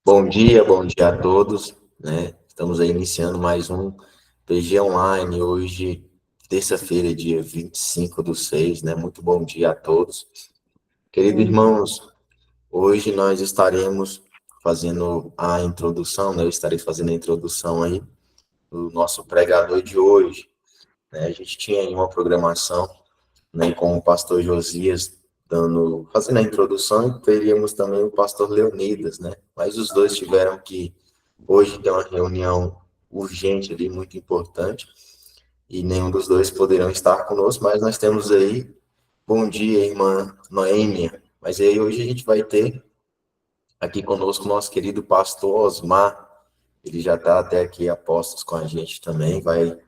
Bom dia a todos, né? Estamos aí iniciando mais um PG Online, hoje, terça-feira, dia 25/6, né? Muito bom dia a todos. Queridos irmãos, hoje nós estaremos fazendo a introdução, né? Eu estarei fazendo a introdução aí do nosso pregador de hoje, né? A gente tinha aí uma programação, né, com o pastor Josias fazendo a introdução, e teríamos também o pastor Leonidas, né? Mas os dois tiveram que hoje ter uma reunião urgente ali, muito importante, e nenhum dos dois poderão estar conosco, mas nós temos aí, bom dia, irmã Noêmia. Mas aí hoje a gente vai ter aqui conosco o nosso querido pastor Osmar, ele já está até aqui a postos com a gente também, vai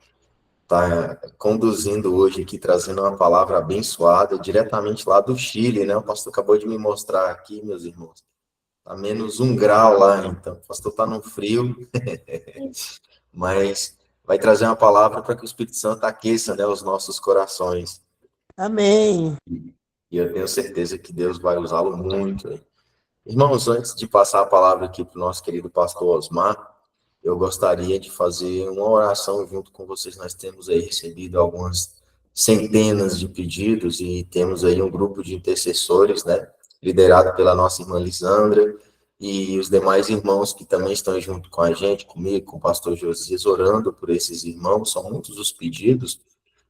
estar conduzindo hoje aqui, trazendo uma palavra abençoada, diretamente lá do Chile, né? O pastor acabou de me mostrar aqui, meus irmãos. Tá -1 grau lá, então. O pastor tá no frio, mas vai trazer uma palavra para que o Espírito Santo aqueça, né, os nossos corações. Amém. E eu tenho certeza que Deus vai usá-lo muito. Hein? Irmãos, antes de passar a palavra aqui para o nosso querido pastor Osmar, eu gostaria de fazer uma oração junto com vocês. Nós temos aí recebido algumas centenas de pedidos e temos aí um grupo de intercessores, né, liderado pela nossa irmã Lisandra e os demais irmãos que também estão junto com a gente, comigo, com o pastor Josias, orando por esses irmãos. São muitos os pedidos,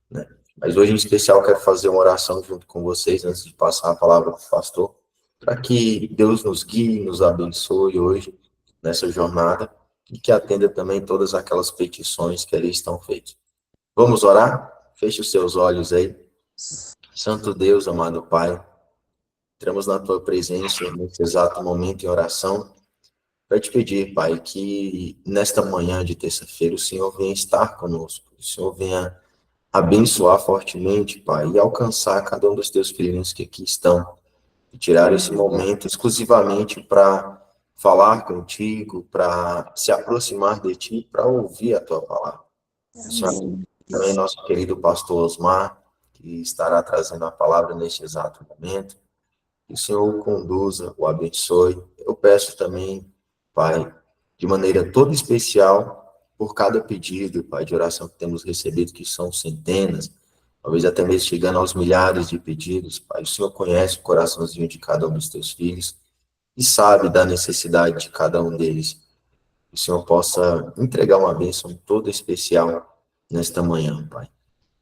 né? Mas hoje, em especial, eu quero fazer uma oração junto com vocês, antes de passar a palavra para o pastor, para que Deus nos guie, nos abençoe hoje, nessa jornada, e que atenda também todas aquelas petições que ali estão feitas. Vamos orar? Feche os seus olhos aí. Santo Deus, amado Pai, entramos na Tua presença nesse exato momento em oração, para te pedir, Pai, que nesta manhã de terça-feira o Senhor venha estar conosco, o Senhor venha abençoar fortemente, Pai, e alcançar cada um dos teus filhos que aqui estão, e tirar esse momento exclusivamente para falar contigo, para se aproximar de ti, para ouvir a tua palavra. O Senhor Amém. também nosso querido pastor Osmar, que estará trazendo a palavra neste exato momento. Que o Senhor o conduza, o abençoe. Eu peço também, Pai, de maneira toda especial, por cada pedido, Pai, de oração que temos recebido, que são centenas, talvez até mesmo chegando aos milhares de pedidos, Pai. O Senhor conhece o coraçãozinho de cada um dos teus filhos e sabe da necessidade de cada um deles. Que o Senhor possa entregar uma bênção toda especial nesta manhã, Pai.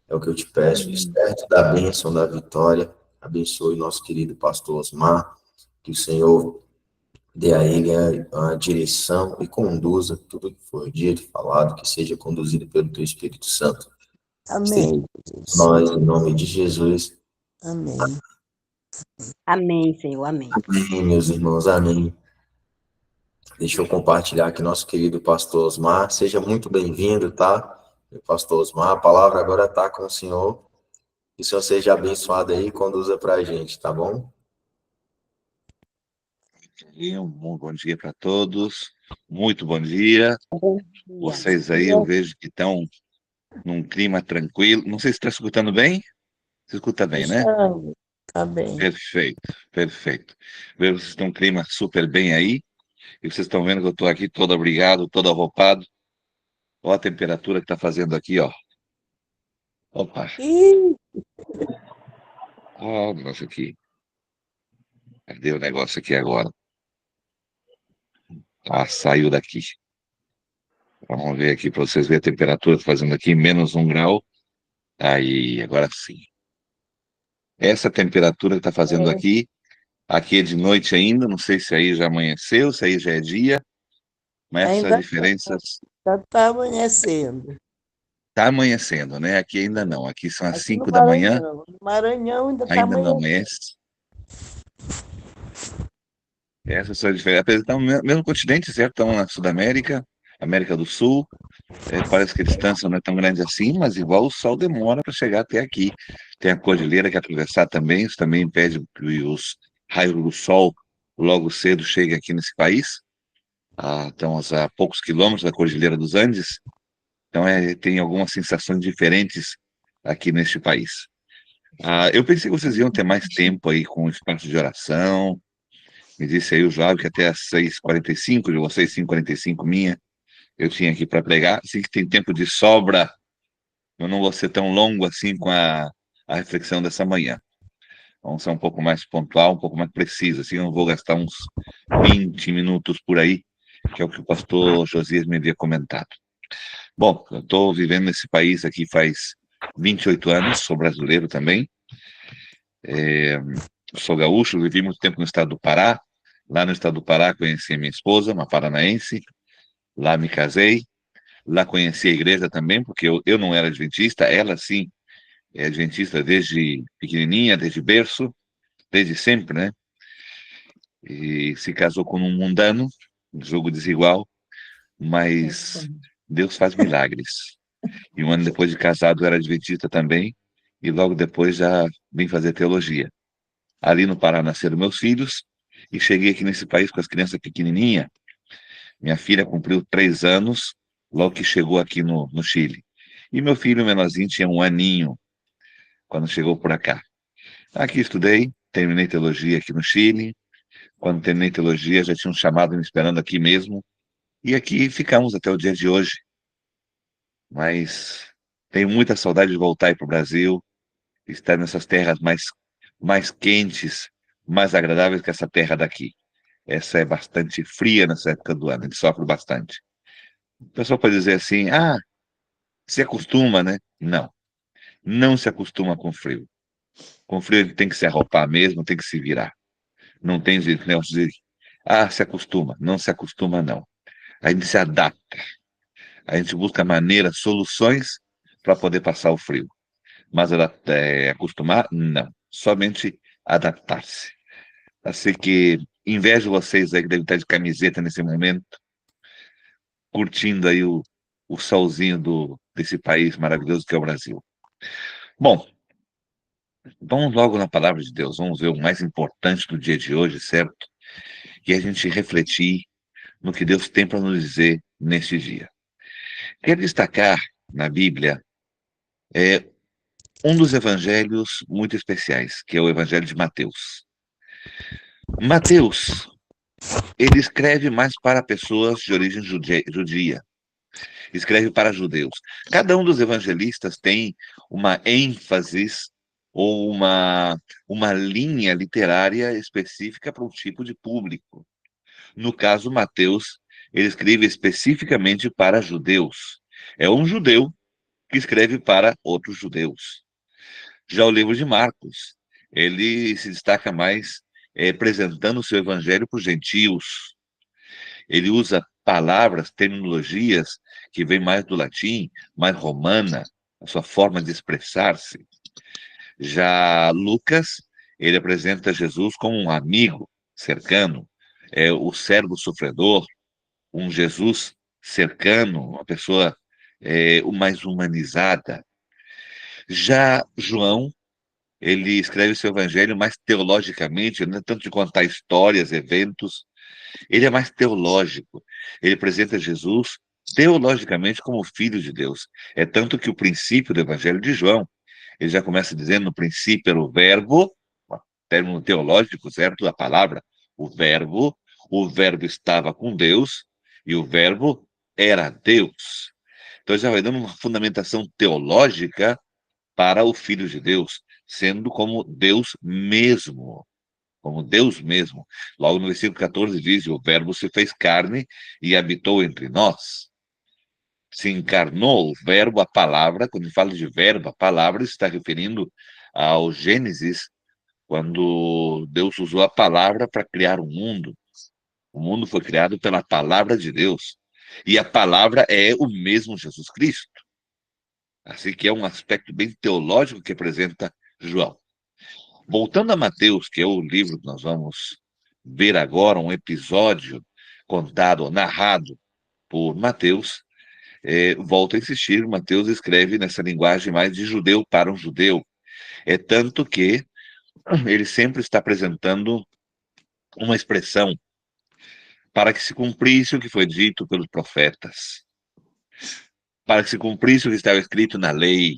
É o que eu te peço, Amém. esperto da bênção, da vitória. Abençoe nosso querido pastor Osmar, que o Senhor dê a ele a direção e conduza tudo que for dito, falado, que seja conduzido pelo teu Espírito Santo. Esteja Amém, com Jesus. nós, em nome de Jesus. Amém. Amém, Senhor, amém. Amém, meus irmãos, amém. Deixa eu compartilhar aqui nosso querido pastor Osmar. Seja muito bem-vindo, tá? Meu pastor Osmar, a palavra agora está com o senhor. Que o senhor seja abençoado aí e conduza para a gente, tá bom? E um bom dia para todos. Muito bom dia. Bom dia. Vocês aí, eu vejo que estão num clima tranquilo. Não sei se está escutando bem. Você escuta bem, né? Tá bem. Perfeito, perfeito. Vejo que vocês estão um clima super bem aí. E vocês estão vendo que eu estou aqui todo abrigado, todo arropado. Olha a temperatura que está fazendo aqui, ó. Opa, Ih, olha o negócio aqui. Cadê o negócio aqui agora? Ah, saiu daqui. Vamos ver aqui para vocês verem a temperatura fazendo aqui, -1 grau. Aí, agora sim. Essa temperatura que está fazendo aqui é de noite ainda, não sei se aí já amanheceu, se aí já é dia, mas essa ainda diferença tá amanhecendo. está amanhecendo, né? Aqui ainda não, aqui são as Aqui no 5 da manhã, Maranhão. No Maranhão ainda tá ainda não amanhecendo. amanhece. Essa é a diferença. Apesar de estar no mesmo continente, certo? Estão na Sudamérica, América do Sul, parece que a distância não é tão grande assim, mas igual o sol demora para chegar até aqui. Tem a cordilheira que atravessar também, isso também impede que os raios do sol logo cedo cheguem aqui nesse país. Estamos a poucos quilômetros da Cordilheira dos Andes, então tem algumas sensações diferentes aqui neste país. Eu pensei que vocês iam ter mais tempo aí com o espaço de oração, Me disse aí o João que até às 6h45 de vocês, 5h45 minha, eu tinha aqui para pregar. Assim que tem tempo de sobra, eu não vou ser tão longo assim com a reflexão dessa manhã. Vamos ser um pouco mais pontual, um pouco mais preciso. Assim, eu vou gastar uns 20 minutos por aí, que é o que o pastor Josias me havia comentado. Bom, eu estou vivendo nesse país aqui faz 28 anos, sou brasileiro também. Sou gaúcho, vivi muito tempo no estado do Pará. Lá no estado do Pará conheci a minha esposa, uma paranaense. Lá me casei. Lá conheci a igreja também, porque eu não era adventista, ela sim é adventista desde pequenininha, desde berço, desde sempre, né? E se casou com um mundano, um jogo desigual, mas Deus faz milagres. E um ano depois de casado era adventista também, e logo depois já vim fazer teologia. Ali no Pará nasceram meus filhos, e cheguei aqui nesse país com as crianças pequenininhas. Minha filha cumpriu 3 anos, logo que chegou aqui no Chile. E meu filho menorzinho tinha 1 aninho, quando chegou por cá. Aqui estudei, terminei teologia aqui no Chile. Quando terminei teologia, já tinha um chamado me esperando aqui mesmo. E aqui ficamos até o dia de hoje. Mas tenho muita saudade de voltar para o Brasil, estar nessas terras mais quentes, mais agradáveis que essa terra daqui. Essa é bastante fria nessa época do ano, a gente sofre bastante. O pessoal pode dizer assim, se acostuma, né? Não, não se acostuma com frio. Com frio ele tem que se arropar mesmo, tem que se virar. Não tem jeito, né? Dizer, se acostuma. Não se acostuma, não. A gente se adapta. A gente busca maneiras, soluções para poder passar o frio. Mas acostumar, não. Somente adaptar-se. Assim que invejo vocês aí que devem estar de camiseta nesse momento, curtindo aí o solzinho desse país maravilhoso que é o Brasil. Bom, vamos logo na palavra de Deus. Vamos ver o mais importante do dia de hoje, certo? E a gente refletir no que Deus tem para nos dizer neste dia. Quero destacar na Bíblia um dos evangelhos muito especiais, que é o Evangelho de Mateus. Mateus, ele escreve mais para pessoas de origem judia, escreve para judeus. Cada um dos evangelistas tem uma ênfase ou uma linha literária específica para um tipo de público. No caso, Mateus, ele escreve especificamente para judeus. É um judeu que escreve para outros judeus. Já o livro de Marcos, ele se destaca mais apresentando o seu evangelho para os gentios. Ele usa palavras, terminologias que vêm mais do latim, mais romana, a sua forma de expressar-se. Já Lucas, ele apresenta Jesus como um amigo cercano, o servo sofredor, um Jesus cercano, uma pessoa mais humanizada. Já João, ele escreve seu evangelho mais teologicamente, não é tanto de contar histórias, eventos, ele é mais teológico. Ele apresenta Jesus teologicamente como filho de Deus. É tanto que o princípio do evangelho de João, ele já começa dizendo, no princípio era o verbo, termo teológico, certo? A palavra, o verbo estava com Deus, e o verbo era Deus. Então já vai dando uma fundamentação teológica para o Filho de Deus, sendo como Deus mesmo. Como Deus mesmo. Logo no versículo 14 diz, o verbo se fez carne e habitou entre nós. Se encarnou o verbo, a palavra, quando fala de verbo, a palavra está referindo ao Gênesis, quando Deus usou a palavra para criar o mundo. O mundo foi criado pela palavra de Deus. E a palavra é o mesmo Jesus Cristo. Assim que é um aspecto bem teológico que apresenta João. Voltando a Mateus, que é o livro que nós vamos ver agora, um episódio contado, narrado por Mateus, volto a insistir, Mateus escreve nessa linguagem mais de judeu para um judeu. É tanto que ele sempre está apresentando uma expressão para que se cumprisse o que foi dito pelos profetas, para que se cumprisse o que estava escrito na lei.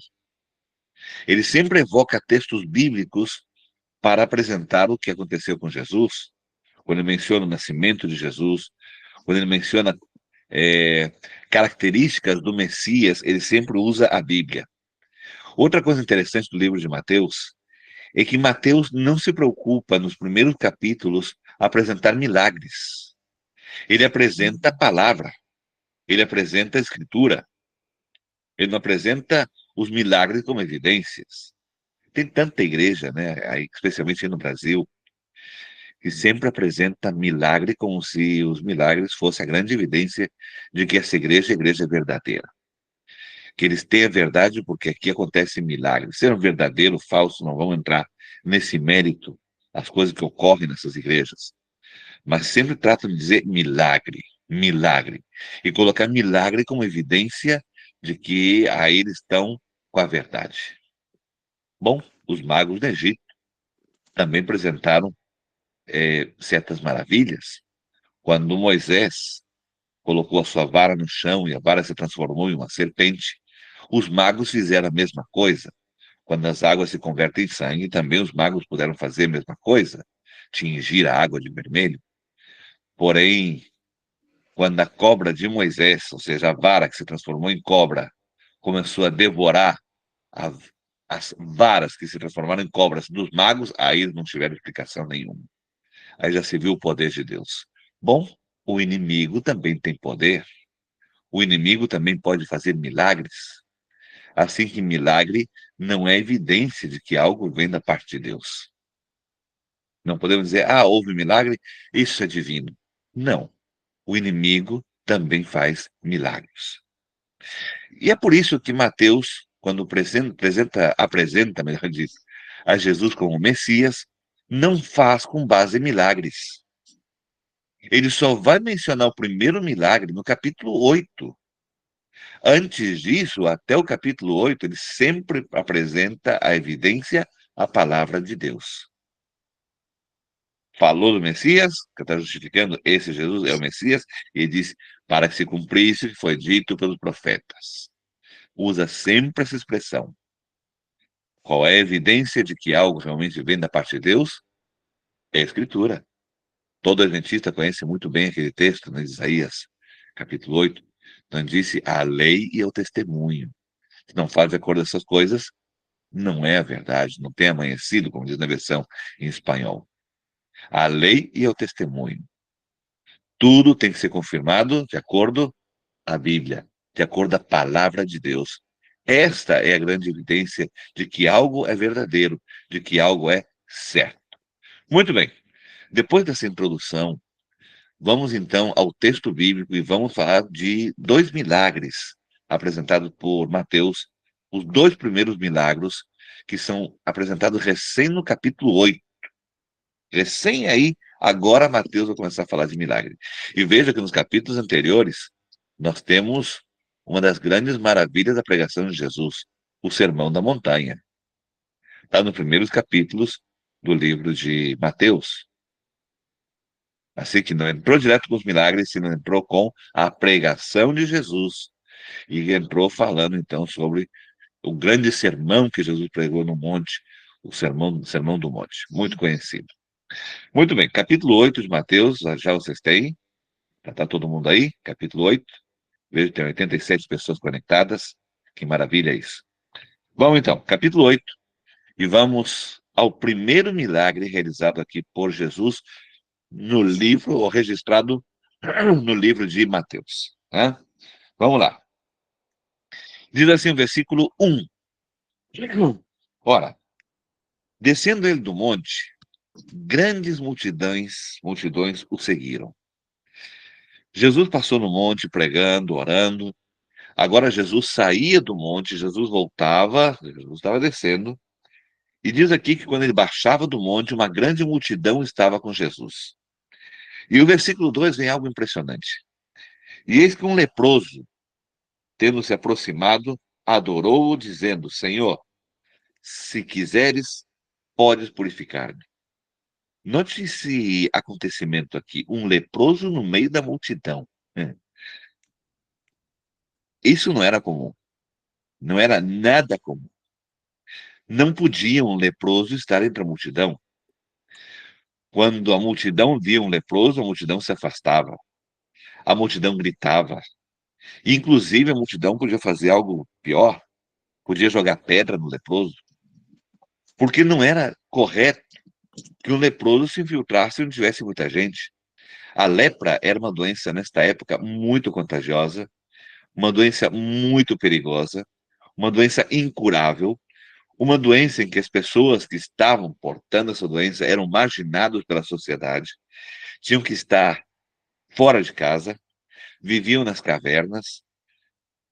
Ele sempre evoca textos bíblicos para apresentar o que aconteceu com Jesus, quando ele menciona o nascimento de Jesus, quando ele menciona características do Messias, ele sempre usa a Bíblia. Outra coisa interessante do livro de Mateus é que Mateus não se preocupa, nos primeiros capítulos, a apresentar milagres. Ele apresenta a palavra, ele apresenta a escritura, ele não apresenta os milagres como evidências. Tem tanta igreja, né, especialmente no Brasil, que sempre apresenta milagre como se os milagres fossem a grande evidência de que essa igreja é a igreja verdadeira. Que eles têm a verdade porque aqui acontecem milagres. Ser um verdadeiro ou falso, não vamos entrar nesse mérito, as coisas que ocorrem nessas igrejas. Mas sempre tratam de dizer milagre, milagre. E colocar milagre como evidência de que aí eles estão com a verdade. Bom, os magos do Egito também apresentaram certas maravilhas. Quando Moisés colocou a sua vara no chão e a vara se transformou em uma serpente, os magos fizeram a mesma coisa. Quando as águas se convertem em sangue, também os magos puderam fazer a mesma coisa, tingir a água de vermelho. Porém, quando a cobra de Moisés, ou seja, a vara que se transformou em cobra, começou a devorar a, as varas que se transformaram em cobras dos magos, aí eles não tiveram explicação nenhuma. Aí já se viu o poder de Deus. Bom, o inimigo também tem poder. O inimigo também pode fazer milagres. Assim que milagre não é evidência de que algo vem da parte de Deus. Não podemos dizer, houve milagre, isso é divino. Não. O inimigo também faz milagres. E é por isso que Mateus, quando apresenta, melhor dito, a Jesus como Messias, não faz com base em milagres. Ele só vai mencionar o primeiro milagre no capítulo 8. Antes disso, até o capítulo 8, ele sempre apresenta a evidência, a palavra de Deus. Falou do Messias, que está justificando, esse Jesus é o Messias, e diz, para que se cumprisse o que foi dito pelos profetas. Usa sempre essa expressão. Qual é a evidência de que algo realmente vem da parte de Deus? É a Escritura. Todo adventista conhece muito bem aquele texto, né, de Isaías, capítulo 8, onde disse a lei e o testemunho. Se não faz de acordo com essas coisas, não é a verdade, não tem amanhecido, como diz na versão em espanhol. A lei e o testemunho. Tudo tem que ser confirmado de acordo com a Bíblia, de acordo com a palavra de Deus. Esta é a grande evidência de que algo é verdadeiro, de que algo é certo. Muito bem. Depois dessa introdução, vamos então ao texto bíblico e vamos falar de 2 milagres apresentados por Mateus, os 2 primeiros milagres que são apresentados recém no capítulo 8. Recém aí, agora Mateus vai começar a falar de milagre. E veja que nos capítulos anteriores, nós temos uma das grandes maravilhas da pregação de Jesus, o Sermão da Montanha. Está nos primeiros capítulos do livro de Mateus. Assim que não entrou direto com os milagres, se não entrou com a pregação de Jesus. E entrou falando, então, sobre o grande sermão que Jesus pregou no monte, o Sermão do Monte, muito conhecido. Muito bem, capítulo 8 de Mateus, já vocês têm? Já está todo mundo aí? Capítulo 8. Vejo que tem 87 pessoas conectadas. Que maravilha isso. Vamos então, capítulo 8. E vamos ao primeiro milagre realizado aqui por Jesus no livro, ou registrado no livro de Mateus. Né? Vamos lá. Diz assim o versículo 1. Ora, descendo ele do monte, grandes multidões o seguiram. Jesus passou no monte pregando, orando. Agora Jesus saía do monte, Jesus voltava, Jesus estava descendo. E diz aqui que quando ele baixava do monte, uma grande multidão estava com Jesus. E o versículo 2 vem algo impressionante. E eis que um leproso, tendo se aproximado, adorou-o, dizendo, Senhor, se quiseres, podes purificar-me. Note esse acontecimento aqui, um leproso no meio da multidão. Isso não era comum. Não era nada comum. Não podia um leproso estar entre a multidão. Quando a multidão via um leproso, a multidão se afastava, a multidão gritava. E, inclusive, a multidão podia fazer algo pior, podia jogar pedra no leproso, porque não era correto que um leproso se infiltrasse onde tivesse muita gente. A lepra era uma doença, nesta época, muito contagiosa, uma doença muito perigosa, uma doença incurável, uma doença em que as pessoas que estavam portando essa doença eram marginados pela sociedade, tinham que estar fora de casa, viviam nas cavernas,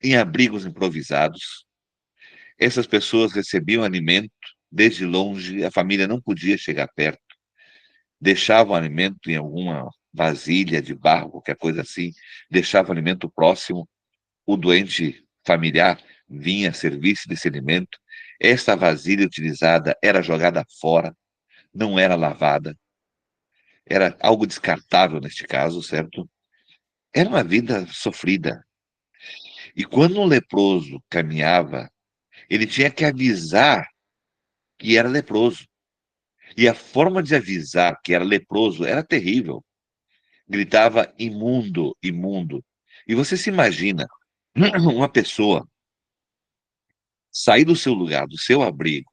em abrigos improvisados. Essas pessoas recebiam alimento desde longe, a família não podia chegar perto, deixavam alimento em alguma vasilha de barro, qualquer coisa assim, deixavam alimento próximo, o doente familiar vinha servir-se desse alimento, esta vasilha utilizada era jogada fora, não era lavada, era algo descartável neste caso, certo? Era uma vida sofrida. E quando um leproso caminhava, ele tinha que avisar que era leproso. E a forma de avisar que era leproso era terrível. Gritava imundo, imundo. E você se imagina uma pessoa sair do seu lugar, do seu abrigo,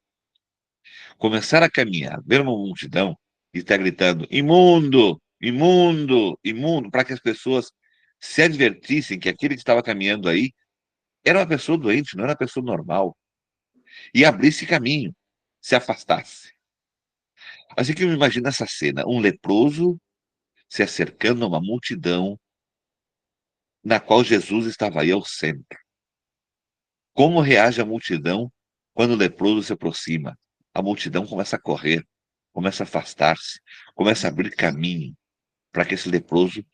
começar a caminhar, ver uma multidão e estar gritando imundo, imundo, imundo, para que as pessoas se advertissem que aquele que estava caminhando aí era uma pessoa doente, não era uma pessoa normal. E abrisse caminho, se afastasse. Assim que eu imagino essa cena, um leproso se acercando a uma multidão na qual Jesus estava aí ao centro. Como reage a multidão quando o leproso se aproxima? A multidão começa a correr, começa a afastar-se, começa a abrir caminho para que esse leproso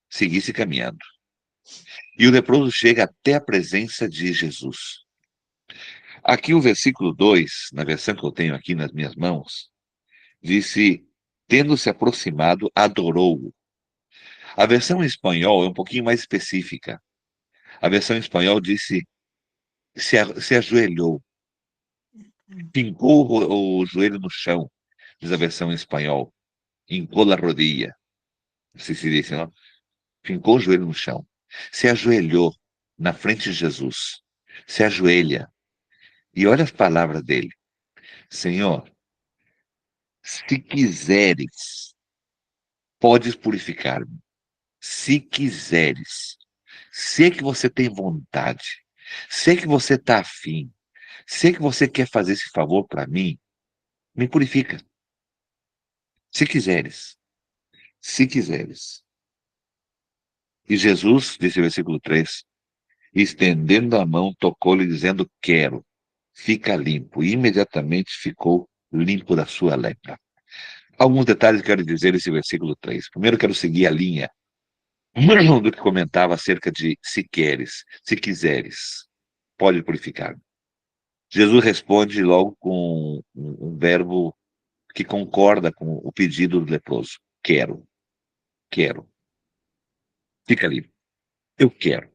seguisse caminhando. E o leproso chega até a presença de Jesus. Aqui o versículo 2, na versão que eu tenho aqui nas minhas mãos, disse, tendo se aproximado, adorou-o. A versão em espanhol é um pouquinho mais específica. A versão em espanhol disse, se ajoelhou, fincou o joelho no chão, diz a versão em espanhol, hincou la rodilla, se diz, não? Fincou o joelho no chão, se ajoelhou na frente de Jesus, se ajoelha, e olha as palavras dele, Senhor, se quiseres, podes purificar-me, se quiseres, sei que você tem vontade, sei que você está afim, sei que você quer fazer esse favor para mim, me purifica, se quiseres, se quiseres. E Jesus, disse o versículo 3, estendendo a mão, tocou-lhe, dizendo, quero, fica limpo. E imediatamente ficou limpo da sua lepra. Alguns detalhes quero dizer nesse versículo 3. Primeiro, quero seguir a linha do que comentava acerca de se queres, se quiseres, pode purificar. Jesus responde logo com um verbo que concorda com o pedido do leproso. Quero, quero. Fica limpo. Eu quero.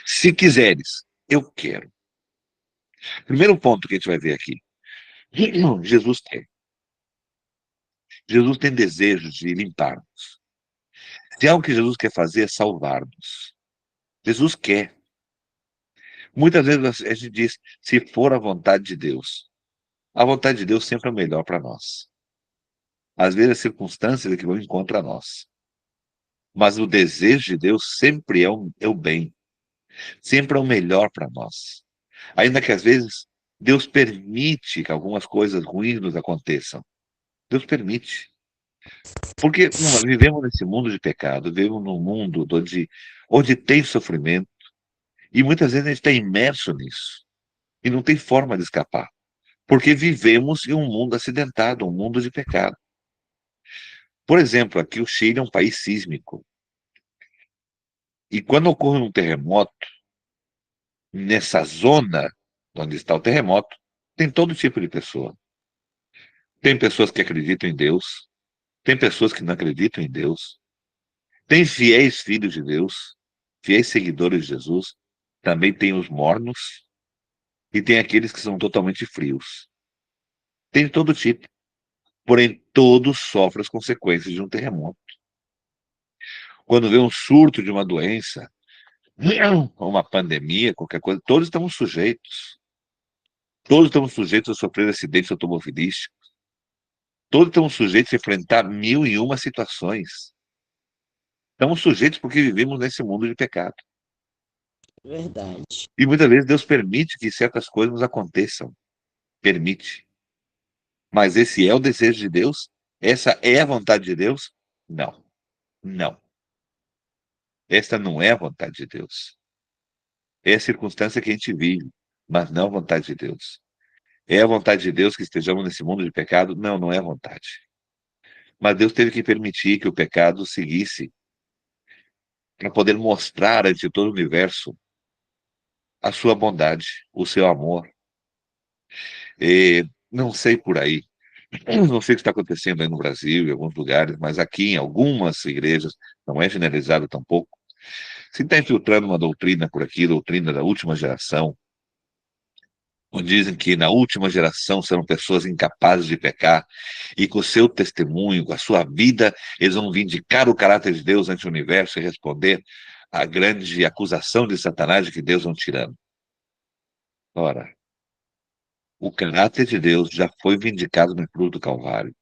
Se quiseres, eu quero. Primeiro ponto que a gente vai ver aqui. Jesus quer. Jesus tem desejo de limpar-nos. Se algo que Jesus quer fazer é salvar-nos. Jesus quer. Muitas vezes a gente diz, se for a vontade de Deus. A vontade de Deus sempre é o melhor para nós. Às vezes as circunstâncias é que vão contra nós. Mas o desejo de Deus sempre é o bem. Sempre é o melhor para nós. Ainda que às vezes Deus permite que algumas coisas ruins nos aconteçam. Deus permite. Porque vivemos nesse mundo de pecado, vivemos num mundo onde tem sofrimento, e muitas vezes a gente está imerso nisso, e não tem forma de escapar, porque vivemos em um mundo acidentado, um mundo de pecado. Por exemplo, aqui o Chile é um país sísmico, e quando ocorre um terremoto, nessa zona onde está o terremoto, tem todo tipo de pessoa. Tem pessoas que acreditam em Deus, tem pessoas que não acreditam em Deus, tem fiéis filhos de Deus, fiéis seguidores de Jesus, também tem os mornos e tem aqueles que são totalmente frios. Tem de todo tipo. porém todos sofrem as consequências de um terremoto. Quando vê um surto de uma doença, uma pandemia, qualquer coisa, todos estamos sujeitos. Todos estamos sujeitos a sofrer acidentes automobilísticos. Todos estamos sujeitos a enfrentar mil e uma situações. Estamos sujeitos porque vivemos nesse mundo de pecado. Verdade. E muitas vezes Deus permite que certas coisas nos aconteçam. Permite. Mas esse é o desejo de Deus? Essa é a vontade de Deus? Não. Não. Esta não é a vontade de Deus. É a circunstância que a gente vive, mas não a vontade de Deus. É a vontade de Deus que estejamos nesse mundo de pecado? Não, não é a vontade. Mas Deus teve que permitir que o pecado seguisse para poder mostrar ante todo o universo a sua bondade, o seu amor. E não sei por aí, não sei o que está acontecendo aí no Brasil, em alguns lugares, mas aqui em algumas igrejas, não é generalizado tampouco, se está infiltrando uma doutrina por aqui, doutrina da última geração, onde dizem que na última geração serão pessoas incapazes de pecar e com o seu testemunho, com a sua vida, eles vão vindicar o caráter de Deus ante o universo e responder à grande acusação de Satanás de que Deus é um tirano. Ora, o caráter de Deus já foi vindicado na cruz do Calvário.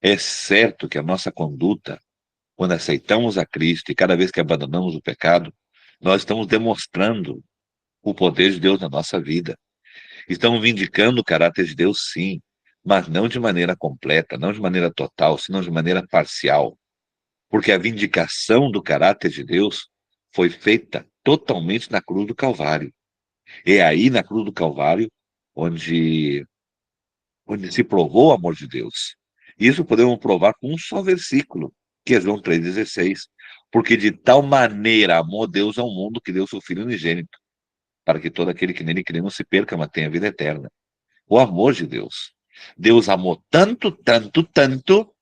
É certo que a nossa conduta, quando aceitamos a Cristo e cada vez que abandonamos o pecado, nós estamos demonstrando o poder de Deus na nossa vida. Estamos vindicando o caráter de Deus, sim, mas não de maneira completa, não de maneira total, senão de maneira parcial. Porque a vindicação do caráter de Deus foi feita totalmente na cruz do Calvário. É aí na cruz do Calvário onde se provou o amor de Deus. Isso podemos provar com um só versículo, que é João 3,16. Porque de tal maneira amou Deus ao mundo que deu seu Filho unigênito, para que todo aquele que nele crê não se perca, mas tenha vida eterna. O amor de Deus. Deus amou tanto, tanto, tanto,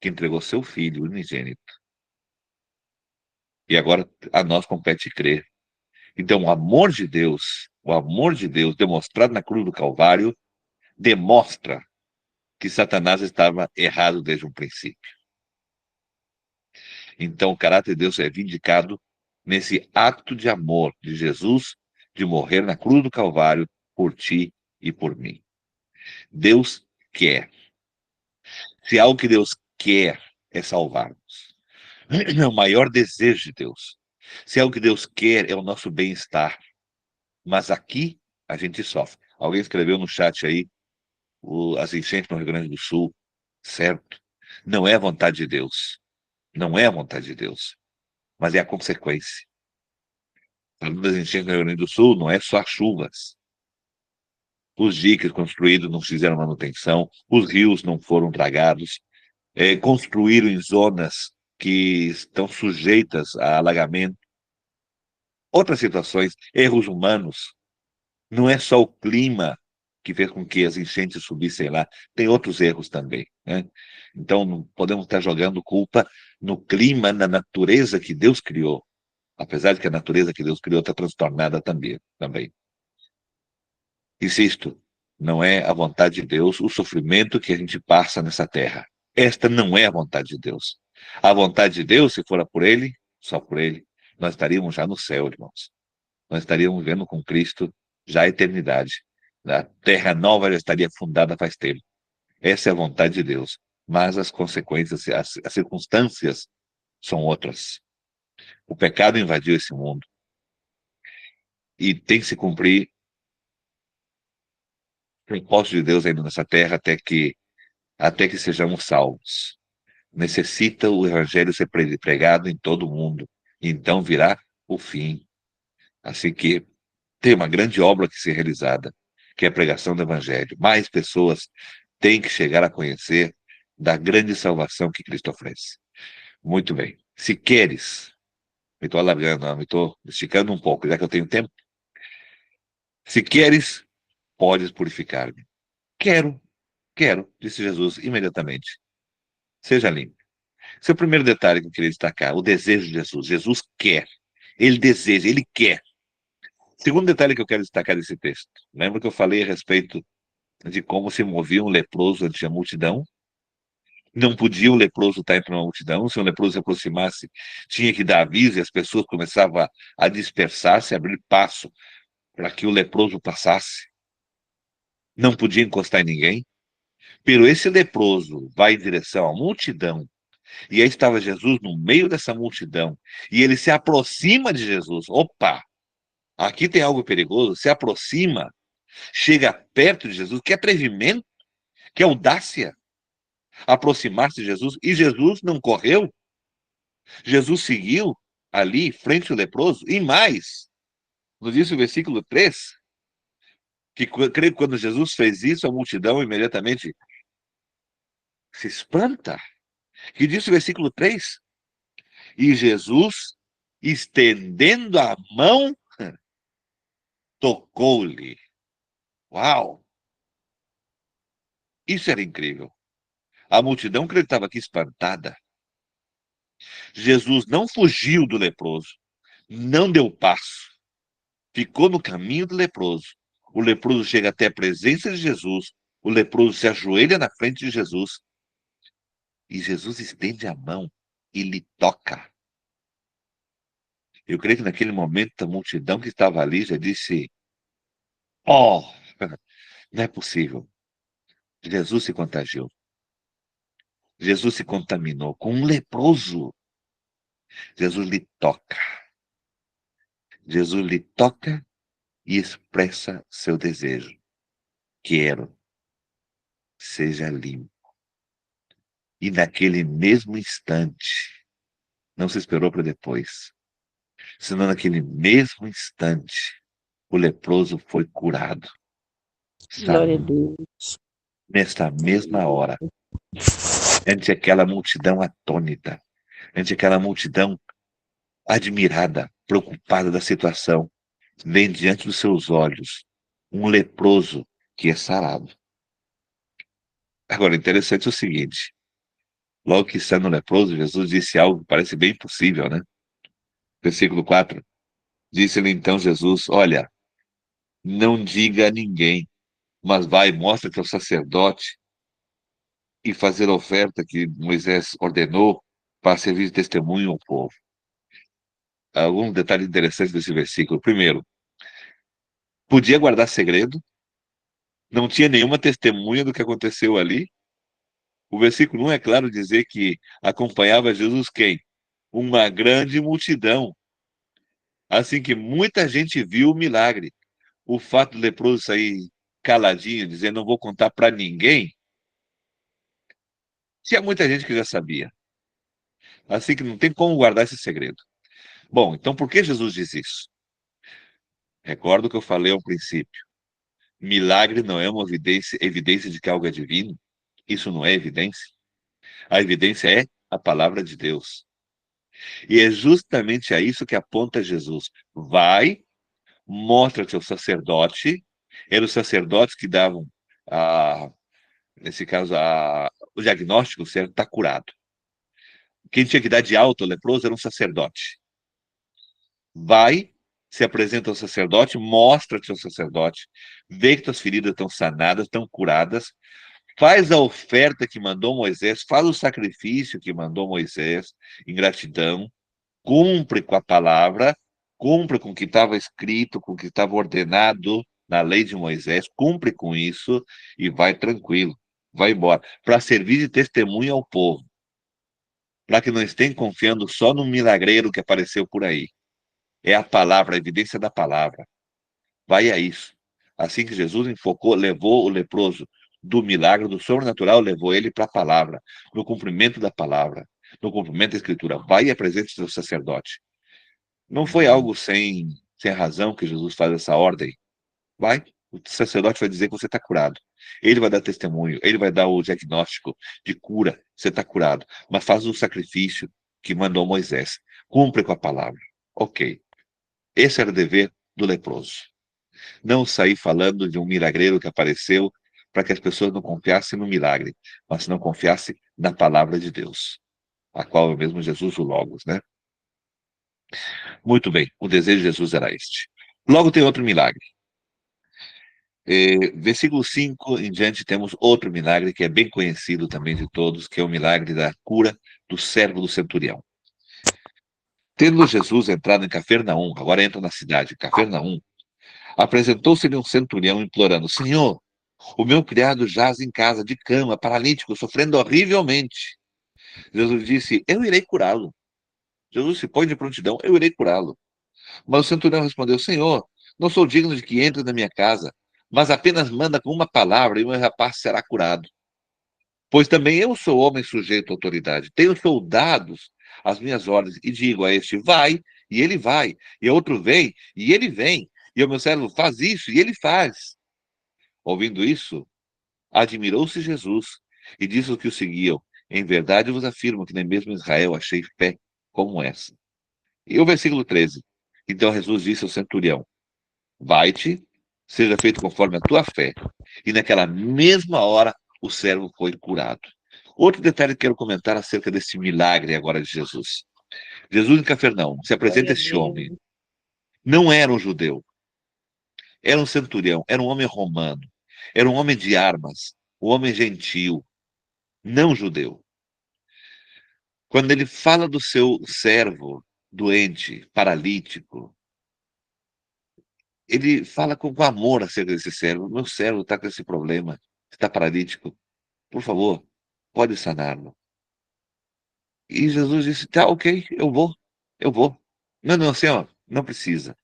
que entregou seu Filho unigênito. E agora a nós compete crer. Então, o amor de Deus demonstrado na cruz do Calvário, demonstra que Satanás estava errado desde um princípio. Então, o caráter de Deus é vindicado nesse ato de amor de Jesus, de morrer na cruz do Calvário por ti e por mim. Deus quer. Se algo que Deus quer é salvar-nos, é o maior desejo de Deus. Se algo que Deus quer é o nosso bem-estar, mas aqui a gente sofre. Alguém escreveu no chat aí, as enchentes no Rio Grande do Sul, certo? Não é a vontade de Deus. Não é a vontade de Deus, mas é a consequência. Falando das enchentes no Rio Grande do Sul, não é só as chuvas. Os diques construídos não fizeram manutenção, os rios não foram dragados, construíram em zonas que estão sujeitas a alagamento. Outras situações, erros humanos. Não é só o clima que fez com que as enchentes subissem lá, tem outros erros também, né? Então, não podemos estar jogando culpa no clima, na natureza que Deus criou, apesar de que a natureza que Deus criou está transtornada também. Insisto, não é a vontade de Deus o sofrimento que a gente passa nessa terra. Esta não é a vontade de Deus. A vontade de Deus, se fora por Ele, só por Ele, nós estaríamos já no céu, irmãos. Nós estaríamos vivendo com Cristo já a eternidade. A terra nova já estaria fundada faz tempo. Essa é a vontade de Deus. Mas as consequências, as circunstâncias são outras. O pecado invadiu esse mundo. E tem que se cumprir o propósito de Deus ainda nessa terra até que sejamos salvos. Necessita o evangelho ser pregado em todo o mundo. Então virá o fim. Assim que tem uma grande obra que ser realizada, que é a pregação do evangelho. Mais pessoas têm que chegar a conhecer da grande salvação que Cristo oferece. Muito bem. Se queres, me estou alargando, me estou esticando um pouco, já que eu tenho tempo. Se queres, podes purificar-me. Quero, disse Jesus imediatamente. Seja limpo. Esse é o primeiro detalhe que eu queria destacar, o desejo de Jesus. Jesus quer, ele deseja, ele quer. Segundo detalhe que eu quero destacar desse texto. Lembra que eu falei a respeito de como se movia um leproso ante a multidão. Não podia o leproso estar entre uma multidão. Se um leproso se aproximasse, tinha que dar aviso e as pessoas começavam a dispersar-se, a abrir passo para que o leproso passasse. Não podia encostar em ninguém. Pero esse leproso vai em direção à multidão, e aí estava Jesus no meio dessa multidão, e ele se aproxima de Jesus. Opa, aqui tem algo perigoso. Se aproxima, chega perto de Jesus. Que atrevimento, que audácia, aproximar-se de Jesus. E Jesus não correu. Jesus seguiu ali, frente ao leproso, e mais, nos diz o versículo 3, que creio que quando Jesus fez isso, a multidão imediatamente se espanta. Que diz o versículo 3, e Jesus, estendendo a mão, tocou-lhe. Uau! Isso era incrível. A multidão creio que estava aqui espantada. Jesus não fugiu do leproso, não deu passo, ficou no caminho do leproso. O leproso chega até a presença de Jesus, o leproso se ajoelha na frente de Jesus, e Jesus estende a mão e lhe toca. Eu creio que naquele momento a multidão que estava ali já disse: oh, não é possível. Jesus se contagiou. Jesus se contaminou com um leproso. Jesus lhe toca. Jesus lhe toca e expressa seu desejo. Quero, seja limpo. E naquele mesmo instante, não se esperou para depois, senão naquele mesmo instante, o leproso foi curado. Glória a Sabe? Deus. Nesta mesma hora, ante aquela multidão atônita, ante aquela multidão admirada, preocupada da situação, vem diante dos seus olhos um leproso que é sarado. Agora, interessante é o seguinte: logo que sendo leproso, Jesus disse algo que parece bem possível, né? Versículo 4. Disse-lhe então Jesus: olha, não diga a ninguém, mas vai, mostra-te ao sacerdote e fazer a oferta que Moisés ordenou para servir de testemunho ao povo. Algum detalhe interessante desse versículo. Primeiro, podia guardar segredo, não tinha nenhuma testemunha do que aconteceu ali. O versículo 1 é claro dizer que acompanhava Jesus quem? Uma grande multidão. Assim que muita gente viu o milagre. O fato do leproso sair caladinho, dizendo não vou contar para ninguém, tinha muita gente que já sabia. Assim que não tem como guardar esse segredo. Bom, então por que Jesus diz isso? Recordo o que eu falei ao princípio. Milagre não é uma evidência de que algo é divino. Isso não é evidência. A evidência é a palavra de Deus. E é justamente a isso que aponta Jesus. Vai, mostra-te ao sacerdote. Eram os sacerdotes que davam, nesse caso, o diagnóstico certo, está curado. Quem tinha que dar de alta ao leproso era um sacerdote. Vai, se apresenta ao sacerdote, mostra-te ao sacerdote, vê que tuas feridas estão sanadas, estão curadas, faz a oferta que mandou Moisés, faz o sacrifício que mandou Moisés, em gratidão, cumpre com a palavra, cumpre com o que estava escrito, com o que estava ordenado na lei de Moisés, cumpre com isso e vai tranquilo, vai embora, para servir de testemunho ao povo, para que não estejam confiando só no milagreiro que apareceu por aí. É a palavra, a evidência da palavra. Vai a isso. Assim que Jesus enfocou, levou o leproso do milagre, do sobrenatural, levou ele para a palavra, no cumprimento da palavra, no cumprimento da escritura. Vai à presença do sacerdote. Não foi algo sem razão que Jesus faz essa ordem. Vai, o sacerdote vai dizer que você está curado. Ele vai dar testemunho, ele vai dar o diagnóstico de cura, você está curado. Mas faz o sacrifício que mandou Moisés. Cumpre com a palavra. Ok. Esse era o dever do leproso. Não sair falando de um milagreiro que apareceu para que as pessoas não confiassem no milagre, mas não confiassem na palavra de Deus, a qual é o mesmo Jesus, o Logos, né? Muito bem, o desejo de Jesus era este. Logo tem outro milagre. Versículo 5 em diante, temos outro milagre que é bem conhecido também de todos, que é o milagre da cura do servo do centurião. Tendo Jesus entrado em Cafarnaum, agora entra na cidade, Cafarnaum, apresentou-se-lhe um centurião implorando: Senhor, o meu criado jaz em casa de cama, paralítico, sofrendo horrivelmente. Jesus disse: Eu irei curá-lo. Jesus se põe de prontidão: Eu irei curá-lo. Mas o centurião respondeu: Senhor, não sou digno de que entre na minha casa, mas apenas manda com uma palavra e o meu rapaz será curado. Pois também eu sou homem sujeito à autoridade. Tenho soldados às minhas ordens e digo a este: vai, e ele vai. E a outro: vem, e ele vem. E o meu servo: faz isso, e ele faz. Ouvindo isso, admirou-se Jesus e disse aos que o seguiam: em verdade vos afirmo que nem mesmo em Israel achei fé como essa. E o versículo 13. Então Jesus disse ao centurião: vai-te, seja feito conforme a tua fé. E naquela mesma hora o servo foi curado. Outro detalhe que quero comentar acerca desse milagre agora de Jesus. Jesus em Cafarnaum se apresenta Glória a esse homem. Deus. Não era um judeu, era um centurião, era um homem romano, era um homem de armas, um homem gentil, não judeu. Quando ele fala do seu servo doente, paralítico, ele fala com amor acerca desse servo. Meu servo está com esse problema, está paralítico. Por favor, pode saná-lo. E Jesus disse: tá, ok, eu vou, eu vou. Não, não, senhor, não precisa.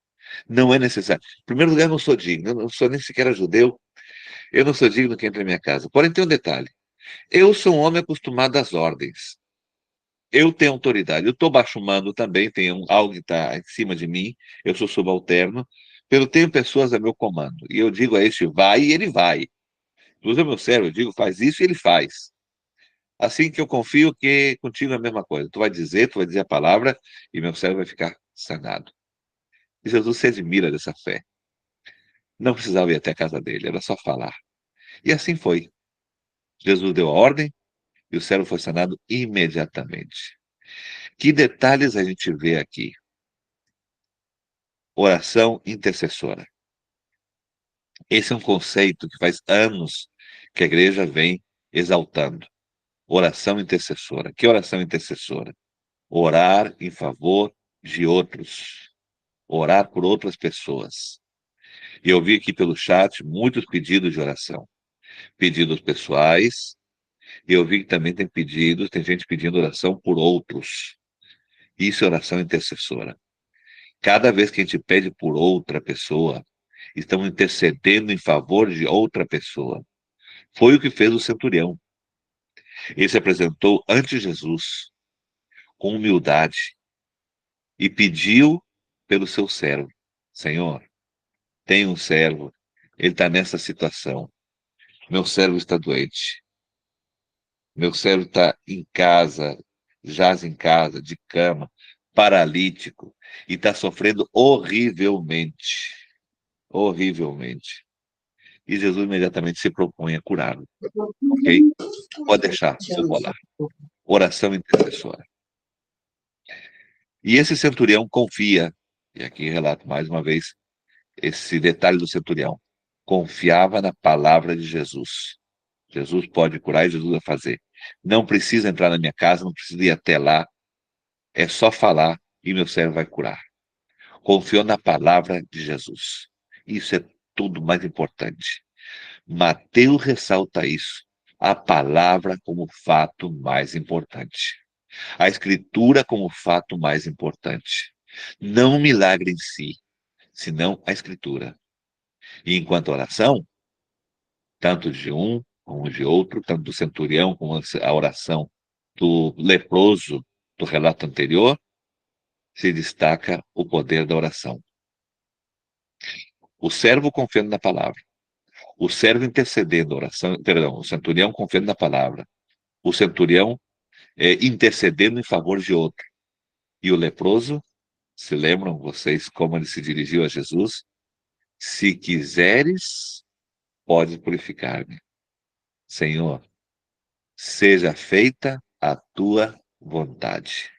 Não é necessário. Em primeiro lugar, eu não sou digno, eu não sou nem sequer judeu, eu não sou digno que entre na minha casa. Porém, tem um detalhe: eu sou um homem acostumado às ordens. Eu tenho autoridade. Eu estou baixo mando também, tem algo que está em cima de mim, eu sou subalterno. Eu tenho pessoas a meu comando. E eu digo a este: vai, e ele vai. Usa meu cérebro, eu digo: faz isso, e ele faz. Assim que eu confio que contigo é a mesma coisa. Tu vai dizer a palavra, e meu cérebro vai ficar sanado. E Jesus se admira dessa fé. Não precisava ir até a casa dele, era só falar. E assim foi. Jesus deu a ordem e o servo foi sanado imediatamente. Que detalhes a gente vê aqui? Oração intercessora. Esse é um conceito que faz anos que a igreja vem exaltando. Oração intercessora. Que oração intercessora? Orar em favor de outros. Orar por outras pessoas. E eu vi aqui pelo chat muitos pedidos de oração. Pedidos pessoais. E eu vi que também tem pedidos, tem gente pedindo oração por outros. Isso é oração intercessora. Cada vez que a gente pede por outra pessoa, estamos intercedendo em favor de outra pessoa. Foi o que fez o centurião. Ele se apresentou ante Jesus com humildade e pediu pelo seu servo. Senhor, tem um servo, ele está nessa situação. Meu servo está doente. Meu servo está em casa, jaz em casa, de cama, paralítico, e está sofrendo horrivelmente. Horrivelmente. E Jesus imediatamente se propõe a curá-lo. Ok? Pode deixar, eu vou lá. Oração intercessora. E esse centurião confia, e aqui relato mais uma vez esse detalhe do centurião, confiava na palavra de Jesus. Jesus pode curar e Jesus vai fazer. Não precisa entrar na minha casa, não precisa ir até lá, é só falar e meu servo vai curar. Confiou na palavra de Jesus. Isso é tudo mais importante. Mateus ressalta isso. A palavra como fato mais importante. A escritura como fato mais importante. Não o milagre em si, senão a escritura. E enquanto a oração, tanto de um como de outro, tanto do centurião como a oração do leproso do relato anterior, se destaca o poder da oração. O servo confiando na palavra, o servo intercedendo, oração, perdão, o centurião confiando na palavra, o centurião intercedendo em favor de outro. E o leproso, se lembram vocês como ele se dirigiu a Jesus? Se quiseres, pode purificar-me. Senhor, seja feita a tua vontade.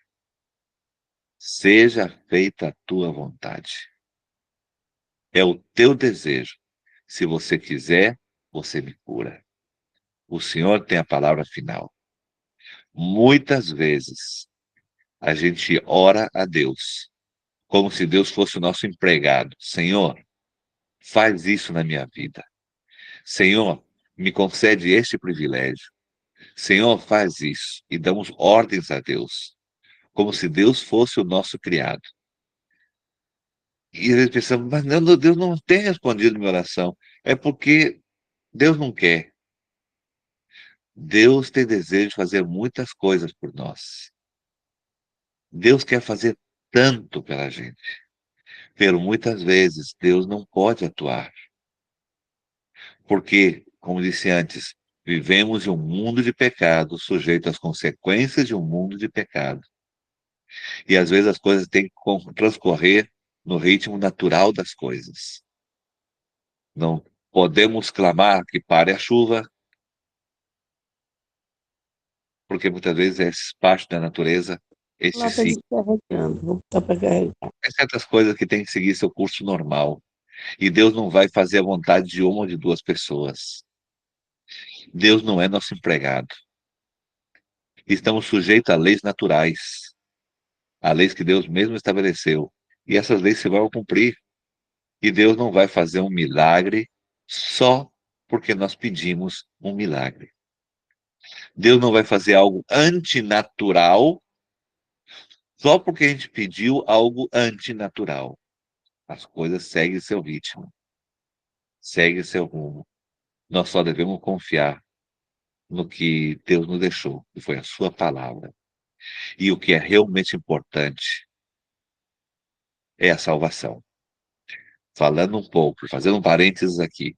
Seja feita a tua vontade. É o teu desejo. Se você quiser, você me cura. O Senhor tem a palavra final. Muitas vezes a gente ora a Deus como se Deus fosse o nosso empregado. Senhor, faz isso na minha vida. Senhor, me concede este privilégio. Senhor, faz isso. E damos ordens a Deus, como se Deus fosse o nosso criado. E eles pensam, mas não, Deus não tem respondido minha oração. É porque Deus não quer. Deus tem desejo de fazer muitas coisas por nós. Deus quer fazer tanto pela gente. Pero muitas vezes Deus não pode atuar. Porque, como disse antes, vivemos em um mundo de pecado, sujeito às consequências de um mundo de pecado. E às vezes as coisas têm que transcorrer no ritmo natural das coisas. Não podemos clamar que pare a chuva, porque muitas vezes é parte da natureza, esse Lá tá ciclo. descarregando, vou botar para carregar. Tem certas coisas que têm que seguir seu curso normal. E Deus não vai fazer a vontade de uma ou de duas pessoas. Deus não é nosso empregado. Estamos sujeitos a leis naturais, a leis que Deus mesmo estabeleceu. E essas leis se vão cumprir. E Deus não vai fazer um milagre só porque nós pedimos um milagre. Deus não vai fazer algo antinatural só porque a gente pediu algo antinatural. As coisas seguem seu ritmo, seguem seu rumo. Nós só devemos confiar no que Deus nos deixou, que foi a sua palavra. E o que é realmente importante é a salvação. Falando um pouco, fazendo um parênteses aqui.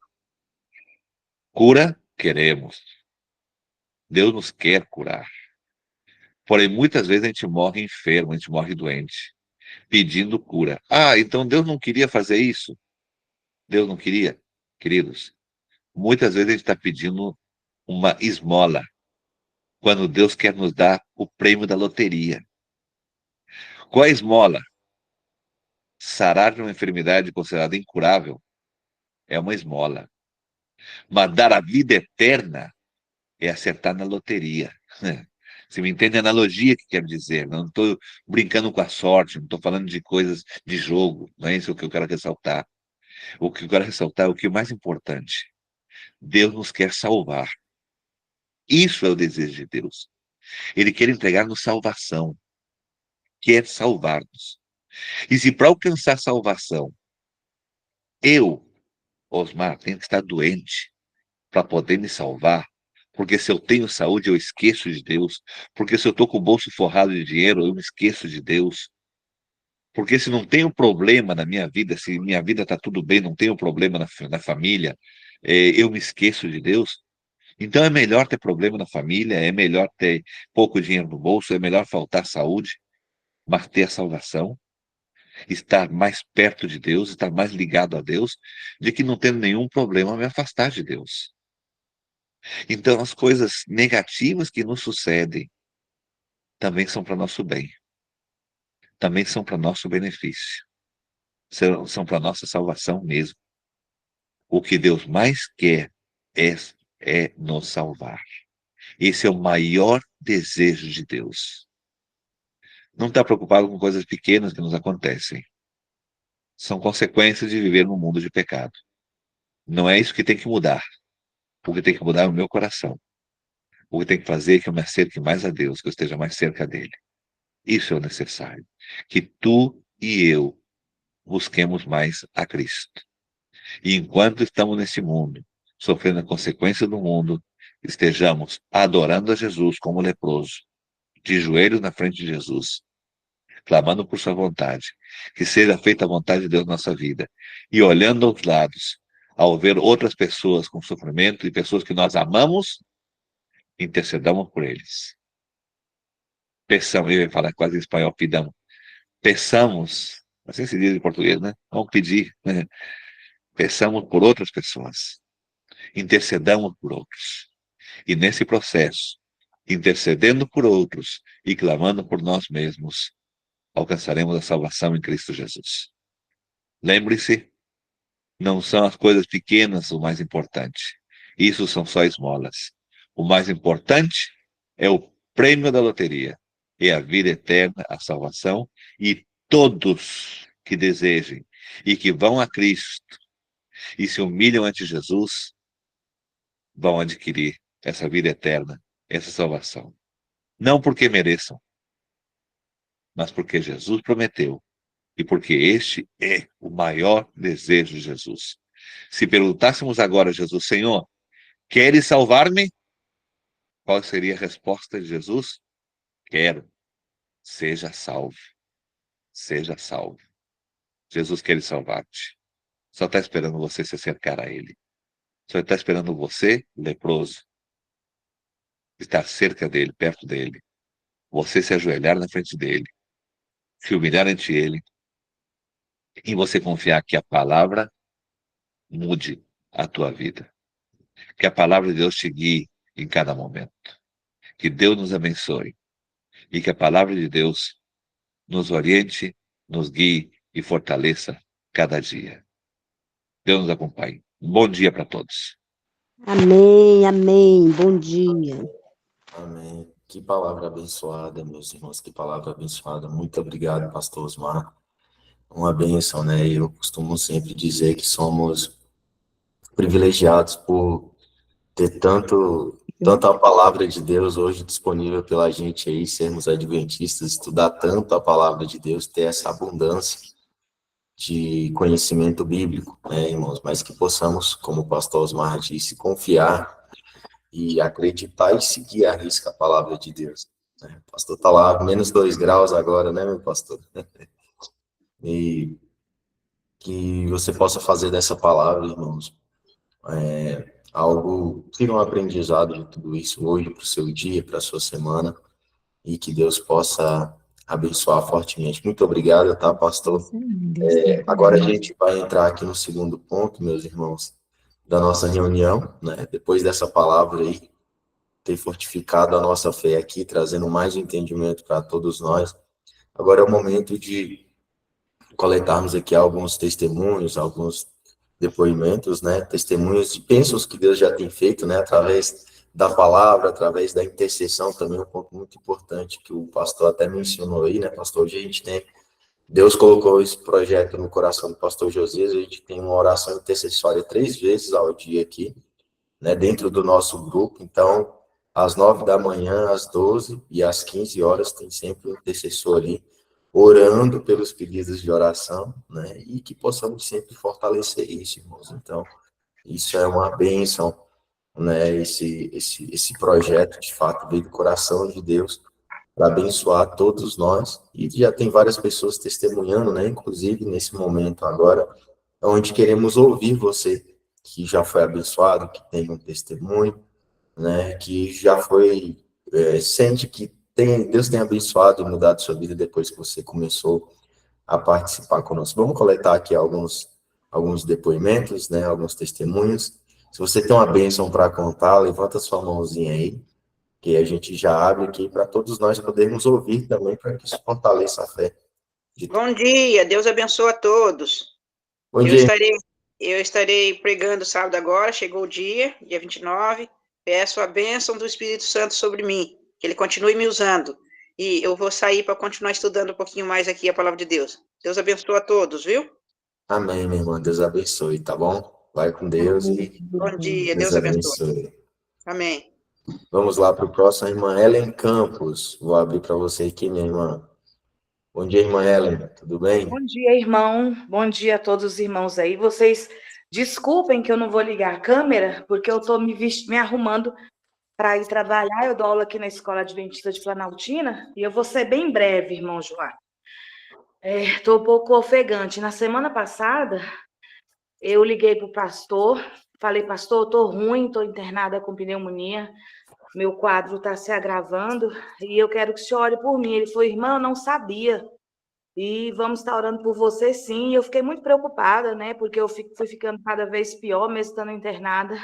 Cura, queremos. Deus nos quer curar. Porém, muitas vezes a gente morre enfermo, a gente morre doente, pedindo cura. Ah, então Deus não queria fazer isso? Deus não queria? Queridos, muitas vezes a gente está pedindo uma esmola, quando Deus quer nos dar o prêmio da loteria. Qual é a esmola? Sarar de uma enfermidade considerada incurável é uma esmola. Mas dar a vida eterna é acertar na loteria. Você me entende a analogia que quero dizer? Não estou brincando com a sorte, não estou falando de coisas de jogo, não é isso que eu quero ressaltar. O que eu quero ressaltar é o que é mais importante. Deus nos quer salvar. Isso é o desejo de Deus. Ele quer entregar-nos salvação, quer salvar-nos. E se para alcançar salvação, eu, Osmar, tenho que estar doente para poder me salvar, porque se eu tenho saúde, eu esqueço de Deus, porque se eu estou com o bolso forrado de dinheiro, eu me esqueço de Deus, porque se não tenho problema na minha vida, se minha vida está tudo bem, não tenho problema na família, eu me esqueço de Deus. Então é melhor ter problema na família, é melhor ter pouco dinheiro no bolso, é melhor faltar saúde, mas ter a salvação, estar mais perto de Deus, estar mais ligado a Deus, de que não tendo nenhum problema me afastar de Deus. Então as coisas negativas que nos sucedem também são para nosso bem, também são para nosso benefício, são para nossa salvação mesmo. O que Deus mais quer é, é nos salvar. Esse é o maior desejo de Deus. Não está preocupado com coisas pequenas que nos acontecem. São consequências de viver num mundo de pecado. Não é isso que tem que mudar. O que tem que mudar é o meu coração. O que tem que fazer é que eu me acerque mais a Deus, que eu esteja mais cerca dele. Isso é o necessário. Que tu e eu busquemos mais a Cristo. E enquanto estamos nesse mundo, sofrendo a consequência do mundo, estejamos adorando a Jesus como leproso, de joelhos na frente de Jesus, clamando por sua vontade, que seja feita a vontade de Deus na nossa vida, e olhando aos lados, ao ver outras pessoas com sofrimento e pessoas que nós amamos, intercedamos por eles. Peçamos, eu ia falar quase em espanhol, pidamos. Peçamos, assim se diz em português, né? Vamos pedir, né? Peçamos por outras pessoas, intercedamos por outros. E nesse processo, intercedendo por outros e clamando por nós mesmos, alcançaremos a salvação em Cristo Jesus. Lembre-se Não são as coisas pequenas o mais importante. Isso são só esmolas. O mais importante é o prêmio da loteria, é a vida eterna, a salvação, e todos que desejem e que vão a Cristo e se humilham ante Jesus vão adquirir essa vida eterna, essa salvação. Não porque mereçam, mas porque Jesus prometeu e porque este é o maior desejo de Jesus. Se perguntássemos agora a Jesus, Senhor, queres salvar-me? Qual seria a resposta de Jesus? Quero. Seja salvo. Seja salvo. Jesus quer salvar-te. Só está esperando você se acercar a Ele. Só está esperando você, leproso, estar cerca dele, perto dele. Você se ajoelhar na frente dele, se humilhar ante ele, e você confiar que a palavra mude a tua vida. Que a palavra de Deus te guie em cada momento. Que Deus nos abençoe. E que a palavra de Deus nos oriente, nos guie e fortaleça cada dia. Deus nos acompanhe. Um bom dia para todos. Amém, amém. Bom dia. Amém. Que palavra abençoada, meus irmãos, que palavra abençoada. Muito obrigado, pastor Osmar. Uma bênção, né? Eu costumo sempre dizer que somos privilegiados por ter tanto a palavra de Deus hoje disponível pela gente aí, sermos adventistas, estudar tanto a palavra de Deus, ter essa abundância de conhecimento bíblico, né, irmãos? Mas que possamos, como o pastor Osmar disse, confiar e acreditar e seguir à risca a palavra de Deus. Né? O pastor está lá, -2 graus agora, né, meu pastor? E que você possa fazer dessa palavra, irmãos, algo, tira um aprendizado de tudo isso hoje para o seu dia, para a sua semana, e que Deus possa abençoar fortemente. Muito obrigado, tá, pastor? Agora a gente vai entrar aqui no segundo ponto, meus irmãos, da nossa reunião, né? Depois dessa palavra aí, ter fortificado a nossa fé aqui, trazendo mais entendimento para todos nós. Agora é o momento de coletarmos aqui alguns testemunhos, alguns depoimentos, né? Testemunhos de bênçãos que Deus já tem feito, né? Através da palavra, através da intercessão, também um ponto muito importante que o pastor até mencionou aí, né, pastor? Hoje a gente tem, Deus colocou esse projeto no coração do pastor Josias, a gente tem uma oração intercessória 3 vezes ao dia aqui, né, dentro do nosso grupo. Então, às 9 da manhã, às 12 e às 15 horas, tem sempre um intercessor ali, orando pelos pedidos de oração, né, e que possamos sempre fortalecer isso, irmãos. Então, isso é uma bênção, né, esse projeto, de fato, veio do coração de Deus para abençoar todos nós, e já tem várias pessoas testemunhando, né, inclusive nesse momento agora, onde queremos ouvir você, que já foi abençoado, que tem um testemunho, né, que já foi, sente que Deus tem abençoado e mudado sua vida depois que você começou a participar conosco. Vamos coletar aqui alguns depoimentos, né, alguns testemunhos. Se você tem uma bênção para contar, levanta sua mãozinha aí, que a gente já abre aqui para todos nós podermos ouvir também, para que isso fortaleça a fé. Bom dia, Deus abençoe a todos. Bom dia. Eu estarei pregando sábado agora, chegou o dia 29. Peço a bênção do Espírito Santo sobre mim, que ele continue me usando. E eu vou sair para continuar estudando um pouquinho mais aqui a palavra de Deus. Deus abençoe a todos, viu? Amém, minha irmã. Deus abençoe, tá bom? Vai com Deus e Bom dia, Deus Deus abençoe. abençoe. Amém. Vamos lá para o próximo, a irmã Ellen Campos. Vou abrir para você aqui, minha irmã. Bom dia, irmã Ellen. Tudo bem? Bom dia, irmão. Bom dia a todos os irmãos aí. Vocês desculpem que eu não vou ligar a câmera, porque eu estou me arrumando para ir trabalhar. Eu dou aula aqui na Escola Adventista de Planaltina e eu vou ser bem breve, irmão João. Estou um pouco ofegante. Na semana passada, eu liguei para o pastor, falei, pastor, eu estou ruim, estou internada com pneumonia, meu quadro está se agravando e eu quero que o senhor ore por mim. Ele falou, irmã, eu não sabia. E vamos estar orando por você, sim. Eu fiquei muito preocupada, né? Porque eu fui ficando cada vez pior, mesmo estando internada.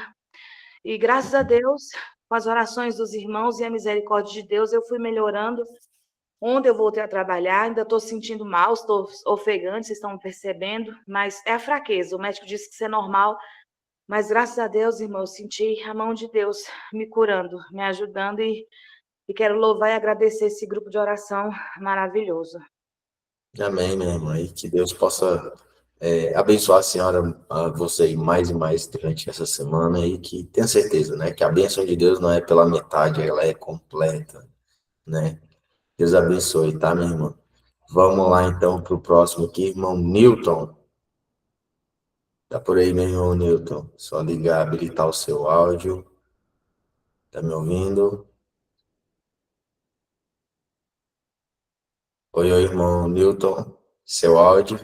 E graças a Deus, com as orações dos irmãos e a misericórdia de Deus, eu fui melhorando. Ontem eu voltei a trabalhar, ainda estou sentindo mal, estou ofegante, vocês estão percebendo, mas é a fraqueza. O médico disse que isso é normal, mas graças a Deus, irmão, eu senti a mão de Deus me curando, me ajudando e quero louvar e agradecer esse grupo de oração maravilhoso. Amém, minha irmã. E que Deus possa abençoar a senhora, a você mais e mais durante essa semana e que tenha certeza, né, que a bênção de Deus não é pela metade, ela é completa, né? Deus abençoe, tá, minha irmã? Vamos lá, então, para o próximo aqui, irmão Newton. Tá por aí, meu irmão Newton. Só ligar, habilitar o seu áudio. Tá me ouvindo? Oi, oi, irmão Newton. Seu áudio.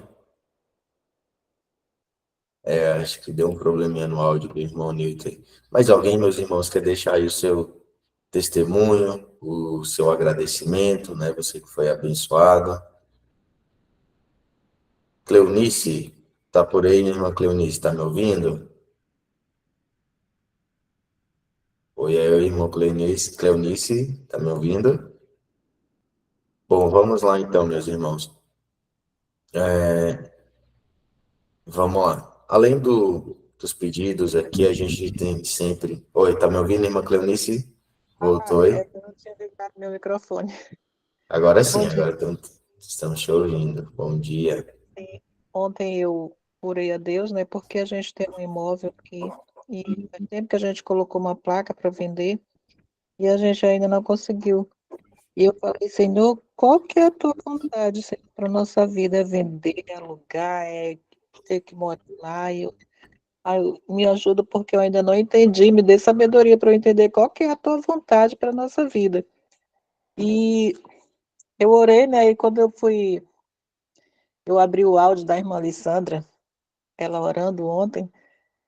Acho que deu um probleminha no áudio do irmão Newton. Mas alguém, meus irmãos, quer deixar aí o seu testemunho, o seu agradecimento, né? Você que foi abençoado. Cleonice, tá por aí, minha irmã Cleonice, tá me ouvindo? Oi, aí, irmão Cleonice, tá me ouvindo? Bom, vamos lá então, meus irmãos. Vamos lá. Além dos pedidos aqui, a gente tem sempre... Oi, tá me ouvindo, irmã Cleonice? Voltou aí? Eu não tinha ligado meu microfone. Agora sim, Bom dia. agora estamos te ouvindo. Bom dia. Ontem eu orei a Deus, né? Porque a gente tem um imóvel aqui e faz tempo que a gente colocou uma placa para vender e a gente ainda não conseguiu. E eu falei, Senhor, qual que é a tua vontade, Senhor, para nossa vida? É vender, é alugar, é ter que morar lá? Me ajuda porque eu ainda não entendi, me dê sabedoria para eu entender qual que é a tua vontade para nossa vida. E eu orei, né? E quando eu abri o áudio da irmã Alessandra, ela orando ontem,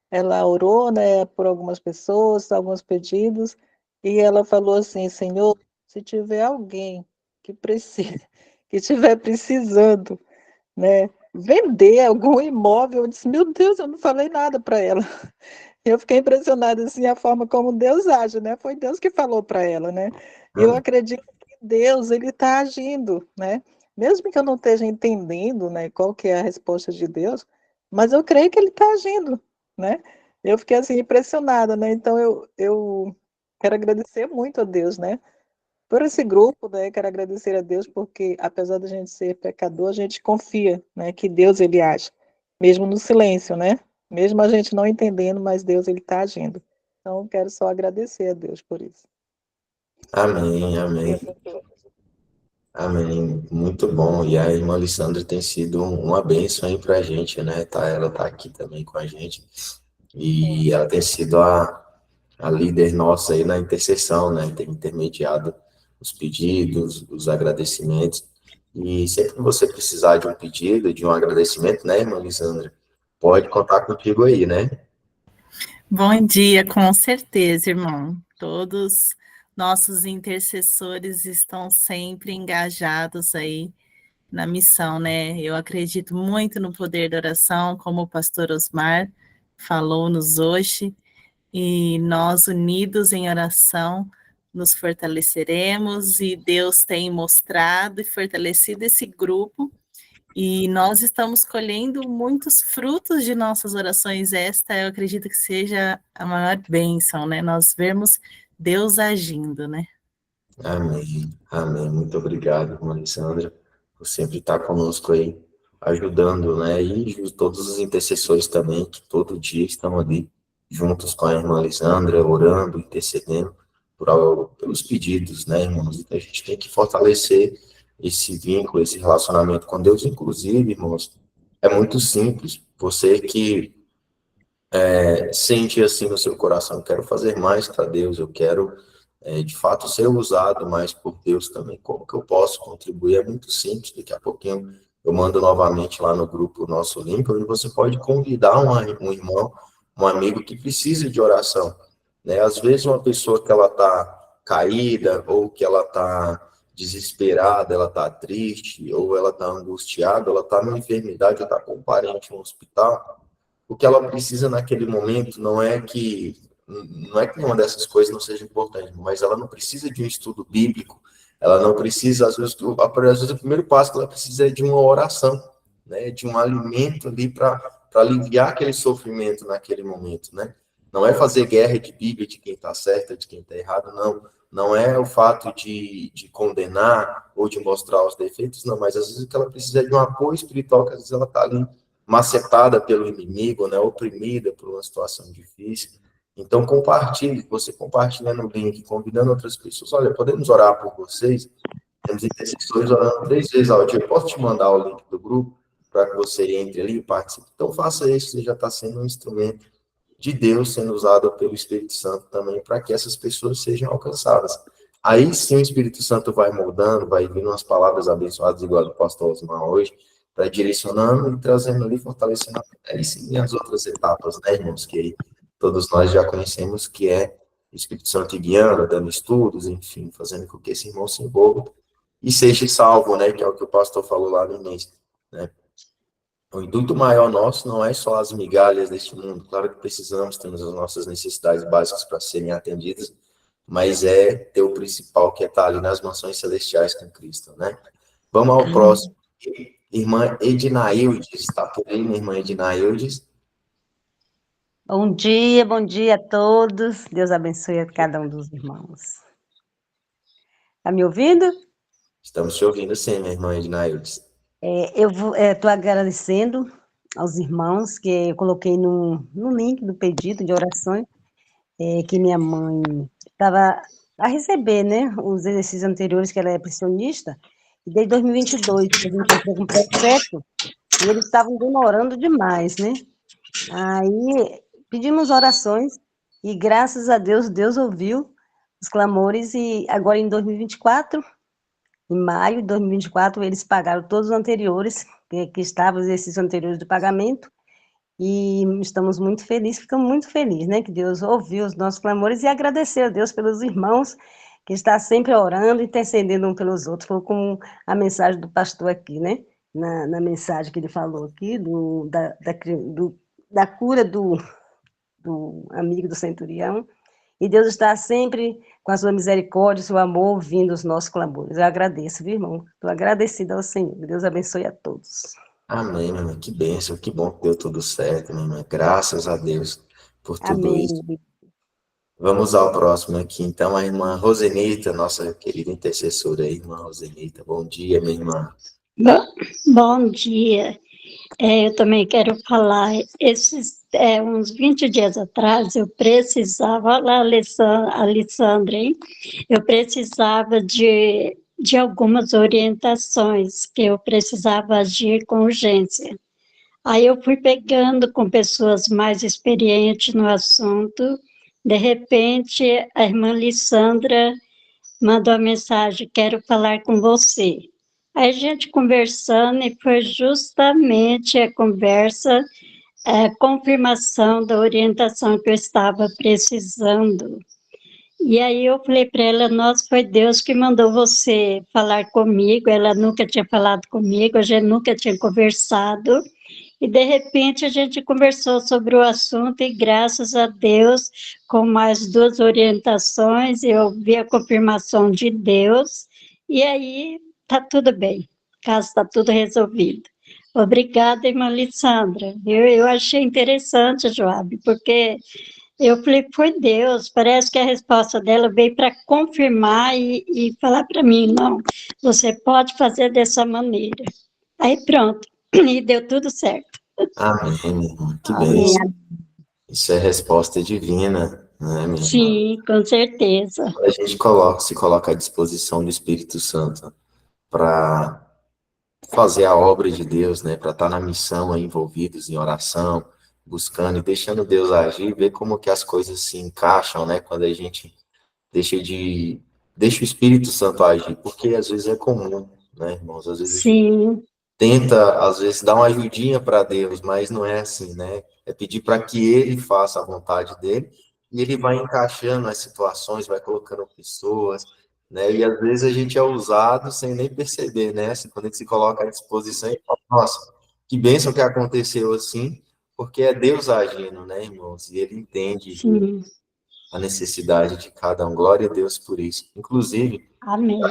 ela orou, né, por algumas pessoas, alguns pedidos, e ela falou assim, Senhor, se tiver alguém que precisa, que estiver precisando, né, vender algum imóvel, eu disse, meu Deus, eu não falei nada para ela. Eu fiquei impressionada, assim, a forma como Deus age, né, foi Deus que falou para ela, né, eu acredito que Deus, ele está agindo, né, mesmo que eu não esteja entendendo, né, qual que é a resposta de Deus, mas eu creio que ele está agindo, né, eu fiquei, assim, impressionada, né, então eu quero agradecer muito a Deus, né, por esse grupo, né, quero agradecer a Deus porque, apesar da gente ser pecador, a gente confia, né, que Deus, ele age, mesmo no silêncio, né, mesmo a gente não entendendo, mas Deus, ele está agindo. Então, quero só agradecer a Deus por isso. Amém, amém. Amém. Muito bom. E a irmã Alessandra tem sido uma bênção aí pra gente, né? Ela tá aqui também com a gente. E ela tem sido a líder nossa aí na intercessão, né? Tem intermediado os pedidos, os agradecimentos. E sempre que você precisar de um pedido, de um agradecimento, né, irmã Alessandra? Pode contar contigo aí, né? Bom dia, com certeza, irmão. Todos nossos intercessores estão sempre engajados aí na missão, né? Eu acredito muito no poder da oração, como o pastor Osmar falou-nos hoje, e nós unidos em oração nos fortaleceremos, e Deus tem mostrado e fortalecido esse grupo, e nós estamos colhendo muitos frutos de nossas orações. Esta, eu acredito que seja a maior bênção, né? Nós vemos Deus agindo, né? Amém, amém. Muito obrigado, irmã Alessandra, por sempre estar conosco aí, ajudando, né? E todos os intercessores também, que todo dia estão ali, juntos com a irmã Alessandra, orando, intercedendo pelos pedidos, né, irmãos? Então a gente tem que fortalecer esse vínculo, esse relacionamento com Deus, inclusive, irmãos, é muito simples. Você que sente assim no seu coração, eu quero fazer mais para Deus, eu quero de fato ser usado mais por Deus também. Como que eu posso contribuir? É muito simples. Daqui a pouquinho eu mando novamente lá no grupo nosso link, onde você pode convidar um irmão, um amigo que precisa de oração, né? Às vezes uma pessoa que ela está caída ou que ela está desesperada, ela está triste ou ela está angustiada, ela está numa enfermidade, ou está com um parente no hospital. O que ela precisa naquele momento não é que nenhuma dessas coisas não seja importante, mas ela não precisa de um estudo bíblico, Ela não precisa, às vezes o primeiro passo que ela precisa é de uma oração, né? De um alimento ali para aliviar aquele sofrimento naquele momento, né? Não é fazer guerra de Bíblia de quem está certo, de quem está errado, não. Não é o fato de condenar ou de mostrar os defeitos, não, mas às vezes que ela precisa de um apoio espiritual, que às vezes ela está ali macetada pelo inimigo, né, oprimida por uma situação difícil. Então, compartilhe, você compartilhando o link, convidando outras pessoas, olha, podemos orar por vocês, temos intercessores orando 3 vezes ao dia, eu posso te mandar o link do grupo, para que você entre ali e participe. Então, faça isso, você já está sendo um instrumento de Deus sendo usado pelo Espírito Santo também para que essas pessoas sejam alcançadas. Aí sim o Espírito Santo vai moldando, vai vindo umas palavras abençoadas, igual do pastor Osmar hoje, para direcionando e trazendo ali, fortalecendo aí sim as outras etapas, né, irmãos, que todos nós já conhecemos, que é o Espírito Santo guiando, dando estudos, enfim, fazendo com que esse irmão se envolva e seja salvo, né, que é o que o pastor falou lá no início, né. O intuito maior nosso não é só as migalhas deste mundo, claro que precisamos, temos as nossas necessidades básicas para serem atendidas, mas é ter o principal, que é estar ali nas mansões celestiais com Cristo, né? Vamos ao próximo. Irmã Ednaildes, está por aí, minha irmã Ednaildes? Bom dia a todos. Deus abençoe a cada um dos irmãos. Está me ouvindo? Estamos te ouvindo sim, minha irmã Ednaildes. Eu estou agradecendo aos irmãos que eu coloquei no link do pedido de orações, que minha mãe estava a receber, né, os exercícios anteriores, que ela é pressionista, e desde 2022 a gente entrou com processo, e eles estavam demorando demais, né? Aí pedimos orações, e graças a Deus, Deus ouviu os clamores, e agora em 2024, em maio de 2024, eles pagaram todos os anteriores, que estavam os exercícios anteriores do pagamento, e estamos muito felizes, ficamos muito felizes, né, que Deus ouviu os nossos clamores e agradecer a Deus pelos irmãos que está sempre orando e intercedendo um pelos outros, foi como a mensagem do pastor aqui, né, na mensagem que ele falou aqui, da cura do amigo do centurião, e Deus está sempre com a sua misericórdia, o seu amor, ouvindo os nossos clamores. Eu agradeço, viu, irmão? Estou agradecida ao Senhor. Deus abençoe a todos. Amém, minha irmã, que bênção, que bom que deu tudo certo, minha irmã. Graças a Deus por tudo Amém. isso. Vamos ao próximo aqui, então, a irmã Rosenita, nossa querida intercessora, irmã Rosenita. Bom dia, minha irmã. Bom dia. Eu também quero falar, uns 20 dias atrás, eu precisava, olha a Alessandra, hein? Eu precisava de algumas orientações, que eu precisava agir com urgência. Aí eu fui pegando com pessoas mais experientes no assunto, de repente a irmã Alessandra mandou a mensagem, quero falar com você. Aí a gente conversando, e foi justamente a conversa, a confirmação da orientação que eu estava precisando. E aí eu falei para ela, nossa, foi Deus que mandou você falar comigo, ela nunca tinha falado comigo, a gente nunca tinha conversado, e de repente a gente conversou sobre o assunto, e graças a Deus, com mais 2 orientações, eu vi a confirmação de Deus, e aí está tudo bem, o caso está tudo resolvido. Obrigada, irmã Alessandra. Eu achei interessante, Joab, porque eu falei, foi Deus, parece que a resposta dela veio para confirmar e falar para mim, não, você pode fazer dessa maneira. Aí pronto, e deu tudo certo. Amém, minha irmã, que Amém. bênção. Isso é resposta divina, né, minha irmã? Sim, com certeza. A gente se coloca à disposição do Espírito Santo para fazer a obra de Deus, né, para estar na missão aí, envolvidos em oração, buscando e deixando Deus agir, ver como que as coisas se encaixam, né, quando a gente deixa o Espírito Santo agir, porque às vezes é comum, né, irmãos, às vezes a gente Sim, tenta, às vezes, dar uma ajudinha para Deus, mas não é assim, né, é pedir para que Ele faça a vontade dEle, e Ele vai encaixando as situações, vai colocando pessoas, né, e às vezes a gente é usado sem nem perceber, né, assim, quando a gente se coloca à disposição e fala, nossa, que bênção que aconteceu assim, porque é Deus agindo, né, irmãos, e Ele entende sim. a necessidade de cada um. Glória a Deus por isso. Inclusive, Amém.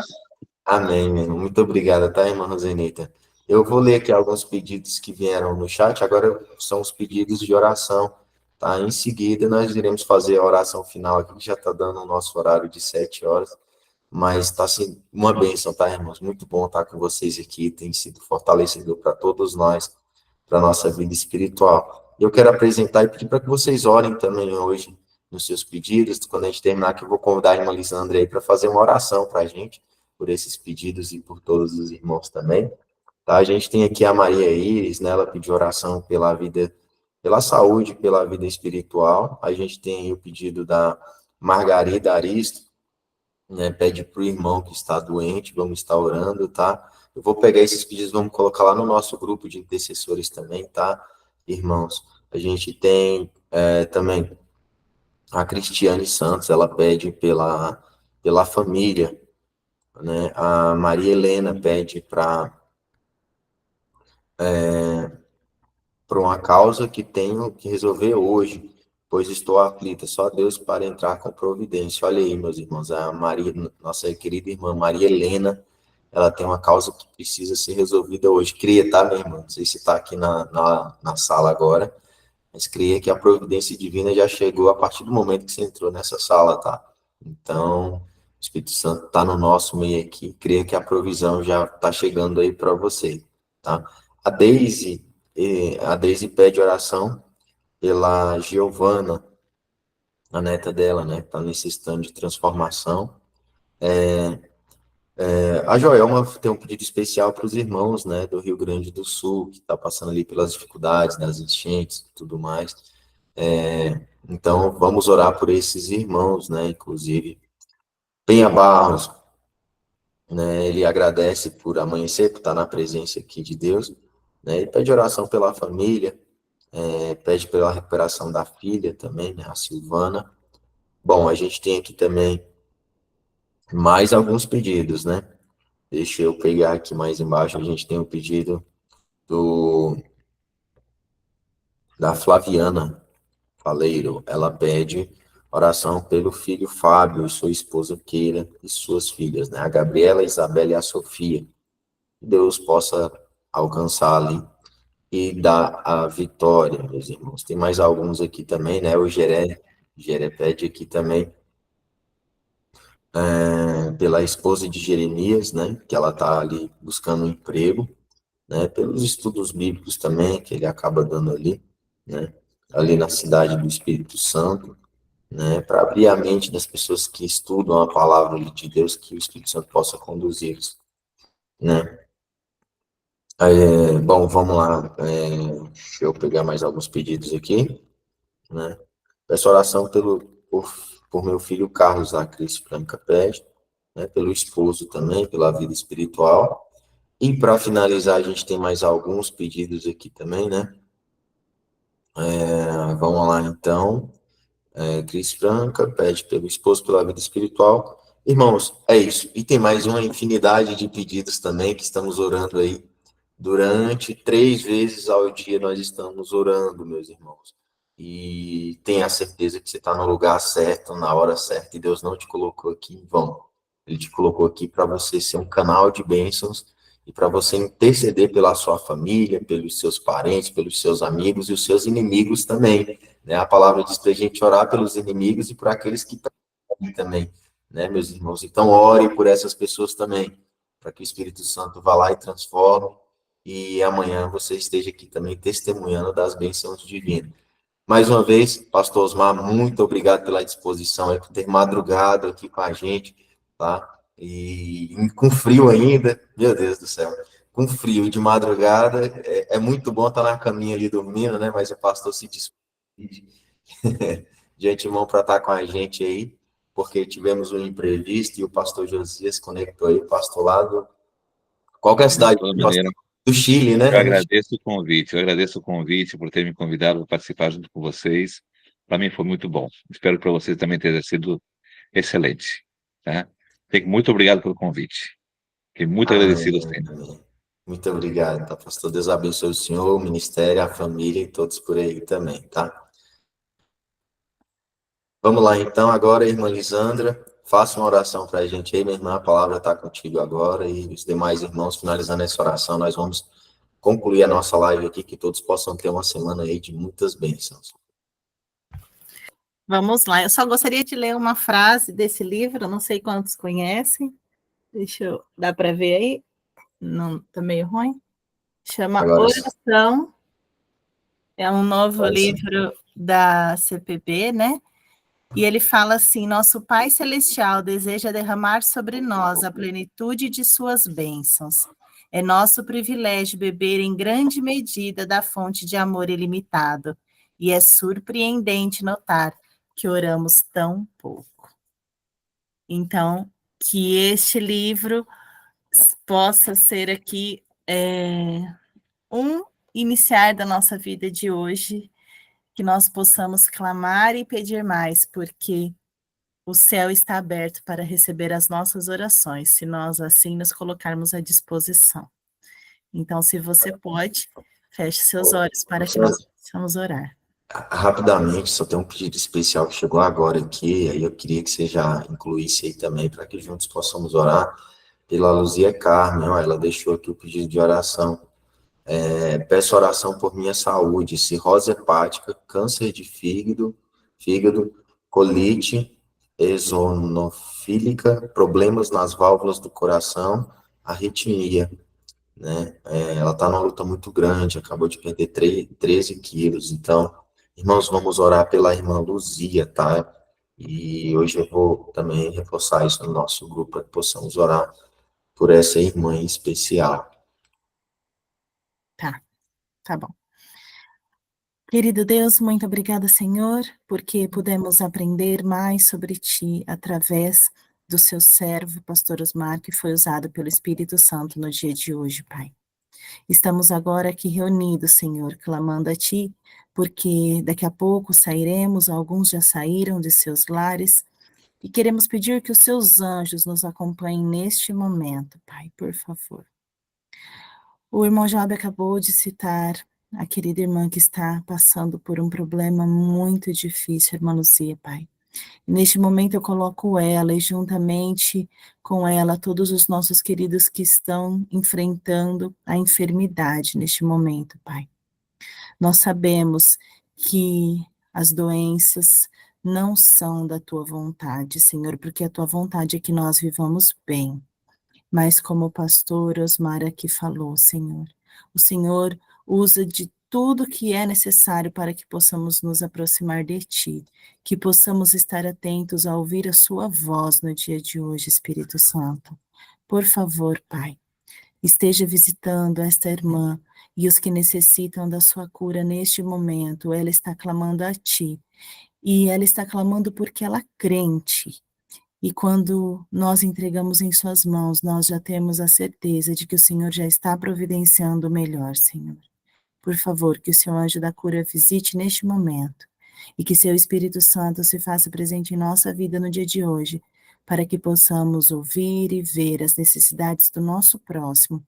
Amém, meu irmão. Muito obrigado, tá, irmã Rosenita? Eu vou ler aqui alguns pedidos que vieram no chat, agora são os pedidos de oração, tá? Em seguida, nós iremos fazer a oração final aqui, que já está dando o nosso horário de 7 horas, mas está assim, uma bênção, tá, irmãos? Muito bom estar com vocês aqui, tem sido fortalecedor para todos nós, para a nossa vida espiritual. Eu quero apresentar e pedir para que vocês orem também hoje nos seus pedidos, quando a gente terminar, que eu vou convidar a irmã Lisandra aí para fazer uma oração para a gente, por esses pedidos e por todos os irmãos também. Tá? A gente tem aqui a Maria Iris, né? Ela pediu oração pela vida, pela saúde, pela vida espiritual. A gente tem aí o pedido da Margarida Aristo, né? Pede para o irmão que está doente, vamos estar orando, tá? Eu vou pegar esses pedidos, vamos colocar lá no nosso grupo de intercessores também, tá, irmãos? A gente tem também a Cristiane Santos, ela pede pela família, né? A Maria Helena pede para uma causa que tenho que resolver hoje, pois estou aflita, só Deus para entrar com providência. Olha aí, meus irmãos, a Maria, nossa querida irmã Maria Helena, ela tem uma causa que precisa ser resolvida hoje. Cria, tá, meu irmão? Não sei se está aqui na sala agora, mas cria que a providência divina já chegou a partir do momento que você entrou nessa sala, tá? Então, o Espírito Santo está no nosso meio aqui, creia que a provisão já está chegando aí para você, tá? A Deise pede oração pela Giovana, a neta dela, né? Está necessitando de transformação. A Joelma tem um pedido especial para os irmãos, né? Do Rio Grande do Sul, que está passando ali pelas dificuldades das enchentes e tudo mais. Então, vamos orar por esses irmãos, né? Inclusive, Penha Barros, né? Ele agradece por amanhecer, por estar na presença aqui de Deus, né? E pede oração pela família, pede pela recuperação da filha também, né? A Silvana. Bom, a gente tem aqui também mais alguns pedidos, né? Deixa eu pegar aqui mais embaixo, a gente tem o pedido da Flaviana Faleiro. Ela pede oração pelo filho Fábio e sua esposa Keira e suas filhas, né? A Gabriela, a Isabela e a Sofia. Que Deus possa alcançar ali e dar a vitória, meus irmãos. Tem mais alguns aqui também, né? O Geré pede aqui também pela esposa de Jeremias, né? Que ela está ali buscando um emprego, né? Pelos estudos bíblicos também, que ele acaba dando ali, né? Ali na cidade do Espírito Santo, né? Para abrir a mente das pessoas que estudam a palavra de Deus, que o Espírito Santo possa conduzi-los, né? Bom, vamos lá. Deixa eu pegar mais alguns pedidos aqui, né? Peço oração por meu filho Carlos, a Cris Franca pede, né? Pelo esposo também, pela vida espiritual. E para finalizar, a gente tem mais alguns pedidos aqui também, né? Vamos lá, então. Cris Franca pede pelo esposo, pela vida espiritual. Irmãos, é isso. E tem mais uma infinidade de pedidos também que estamos orando aí. Durante 3 vezes ao dia nós estamos orando, meus irmãos. E tenha a certeza que você está no lugar certo, na hora certa, e Deus não te colocou aqui em vão. Ele te colocou aqui para você ser um canal de bênçãos e para você interceder pela sua família, pelos seus parentes, pelos seus amigos e os seus inimigos também, né? A palavra diz para a gente orar pelos inimigos e por aqueles que estão aqui também, né, meus irmãos? Então, ore por essas pessoas também, para que o Espírito Santo vá lá e transforme, e amanhã você esteja aqui também testemunhando das bênçãos divinas. Mais uma vez, pastor Osmar, muito obrigado pela disposição, por ter madrugado aqui com a gente, tá? E com frio ainda, meu Deus do céu, com frio de madrugada, é muito bom estar na caminha ali dormindo, né? Mas o pastor se despede de antemão para estar com a gente aí, porque tivemos um imprevisto e o pastor Josias conectou aí, o pastor lá qual que é a cidade? Do Chile, né? Eu agradeço o convite por ter me convidado para participar junto com vocês. Para mim foi muito bom. Espero que para vocês também tenha sido excelente. Tá? Muito obrigado pelo convite. Fiquei muito agradecido sempre. Muito obrigado, tá, pastor? Deus abençoe o senhor, o ministério, a família e todos por aí também, tá? Vamos lá, então, agora, irmã Lisandra, Faça uma oração para a gente aí, minha irmã, a palavra está contigo agora, e os demais irmãos, finalizando essa oração, nós vamos concluir a nossa live aqui, que todos possam ter uma semana aí de muitas bênçãos. Vamos lá, eu só gostaria de ler uma frase desse livro, não sei quantos conhecem, dá para ver aí? Não, tá meio ruim? Chama Agora, Oração, é um novo Oração. livro da CPB, né? E ele fala assim: nosso Pai Celestial deseja derramar sobre nós a plenitude de suas bênçãos. É nosso privilégio beber em grande medida da fonte de amor ilimitado. E é surpreendente notar que oramos tão pouco. Então, que este livro possa ser aqui um iniciar da nossa vida de hoje, que nós possamos clamar e pedir mais, porque o céu está aberto para receber as nossas orações, se nós assim nos colocarmos à disposição. Então, se você pode, feche seus olhos para que nós possamos orar. Rapidamente, só tem um pedido especial que chegou agora aqui, aí eu queria que você já incluísse aí também, para que juntos possamos orar pela Luzia Carmen. Ó, ela deixou aqui o pedido de oração. Peço oração por minha saúde, cirrose hepática, câncer de fígado, colite eosinofílica, problemas nas válvulas do coração, arritmia, né? Ela está numa luta muito grande, acabou de perder 13 quilos. Então, irmãos, vamos orar pela irmã Luzia, tá? E hoje eu vou também reforçar isso no nosso grupo, para que possamos orar por essa irmã em especial. Tá bom. Querido Deus, muito obrigada, Senhor, porque pudemos aprender mais sobre Ti através do seu servo, pastor Osmar, que foi usado pelo Espírito Santo no dia de hoje, Pai. Estamos agora aqui reunidos, Senhor, clamando a Ti, porque daqui a pouco sairemos, alguns já saíram de seus lares, e queremos pedir que os seus anjos nos acompanhem neste momento, Pai, por favor. O irmão Joab acabou de citar a querida irmã que está passando por um problema muito difícil, irmã Luzia, Pai. E neste momento eu coloco ela e juntamente com ela todos os nossos queridos que estão enfrentando a enfermidade neste momento, Pai. Nós sabemos que as doenças não são da Tua vontade, Senhor, porque a Tua vontade é que nós vivamos bem. Mas como o pastor Osmar aqui falou, Senhor, o Senhor usa de tudo que é necessário para que possamos nos aproximar de Ti, que possamos estar atentos a ouvir a Sua voz no dia de hoje, Espírito Santo. Por favor, Pai, esteja visitando esta irmã e os que necessitam da sua cura neste momento. Ela está clamando a Ti, e ela está clamando porque ela é crente. E quando nós entregamos em suas mãos, nós já temos a certeza de que o Senhor já está providenciando o melhor, Senhor. Por favor, que o seu anjo da cura visite neste momento e que seu Espírito Santo se faça presente em nossa vida no dia de hoje, para que possamos ouvir e ver as necessidades do nosso próximo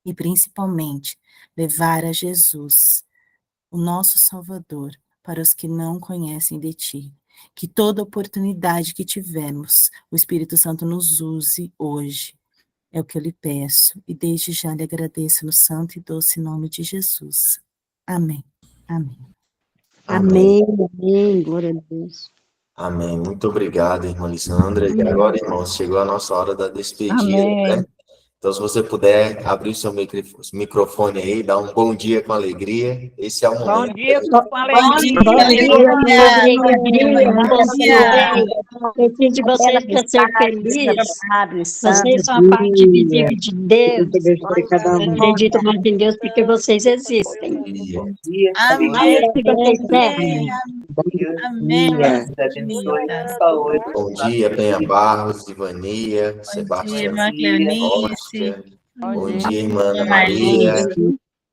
e, principalmente, levar a Jesus, o nosso Salvador, para os que não conhecem de Ti. Que toda oportunidade que tivermos, o Espírito Santo nos use hoje. É o que eu lhe peço, e desde já lhe agradeço no santo e doce nome de Jesus. Amém. Amém. Amém, amém, glória a Deus. Amém. Muito obrigado, irmã Lissandra. E agora, irmãos, chegou a nossa hora da despedida, Amém. né? Então, se você puder abrir o seu microfone aí, dar um bom dia com alegria. Esse é o momento. Bom dia com alegria. Eu fiz de vocês para ser feliz. Vocês são a parte visível de Deus. Eu acredito mais em Deus porque vocês existem. Amém. Que vocês servem. Amém. Bom dia, Penha Barros, Ivania, Sebastião. Irmã Cleonice. Bom dia, irmã Ana Maria.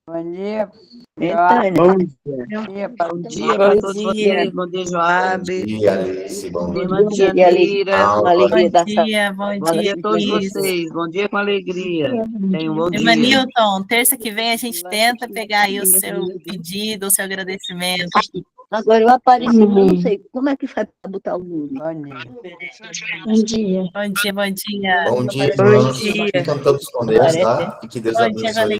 Bom dia. Bom Bom dia para todos vocês. Bom dia, Joab. Bom dia, Alice. Bom dia. Bom dia, Janira. Bom dia, a todos Cris. vocês. Bom dia com alegria. Tenham um bom Irmã dia. Nilton, terça que vem a gente tenta pegar aí o seu pedido, o seu agradecimento. Agora eu apareci, mas eu não sei como é que faz para botar o nome. Bom dia. Bom dia, bom dia. Bom dia, Bom irmãos. dia. Ficam todos com Deus, tá? E que Deus Bom dia, abençoe.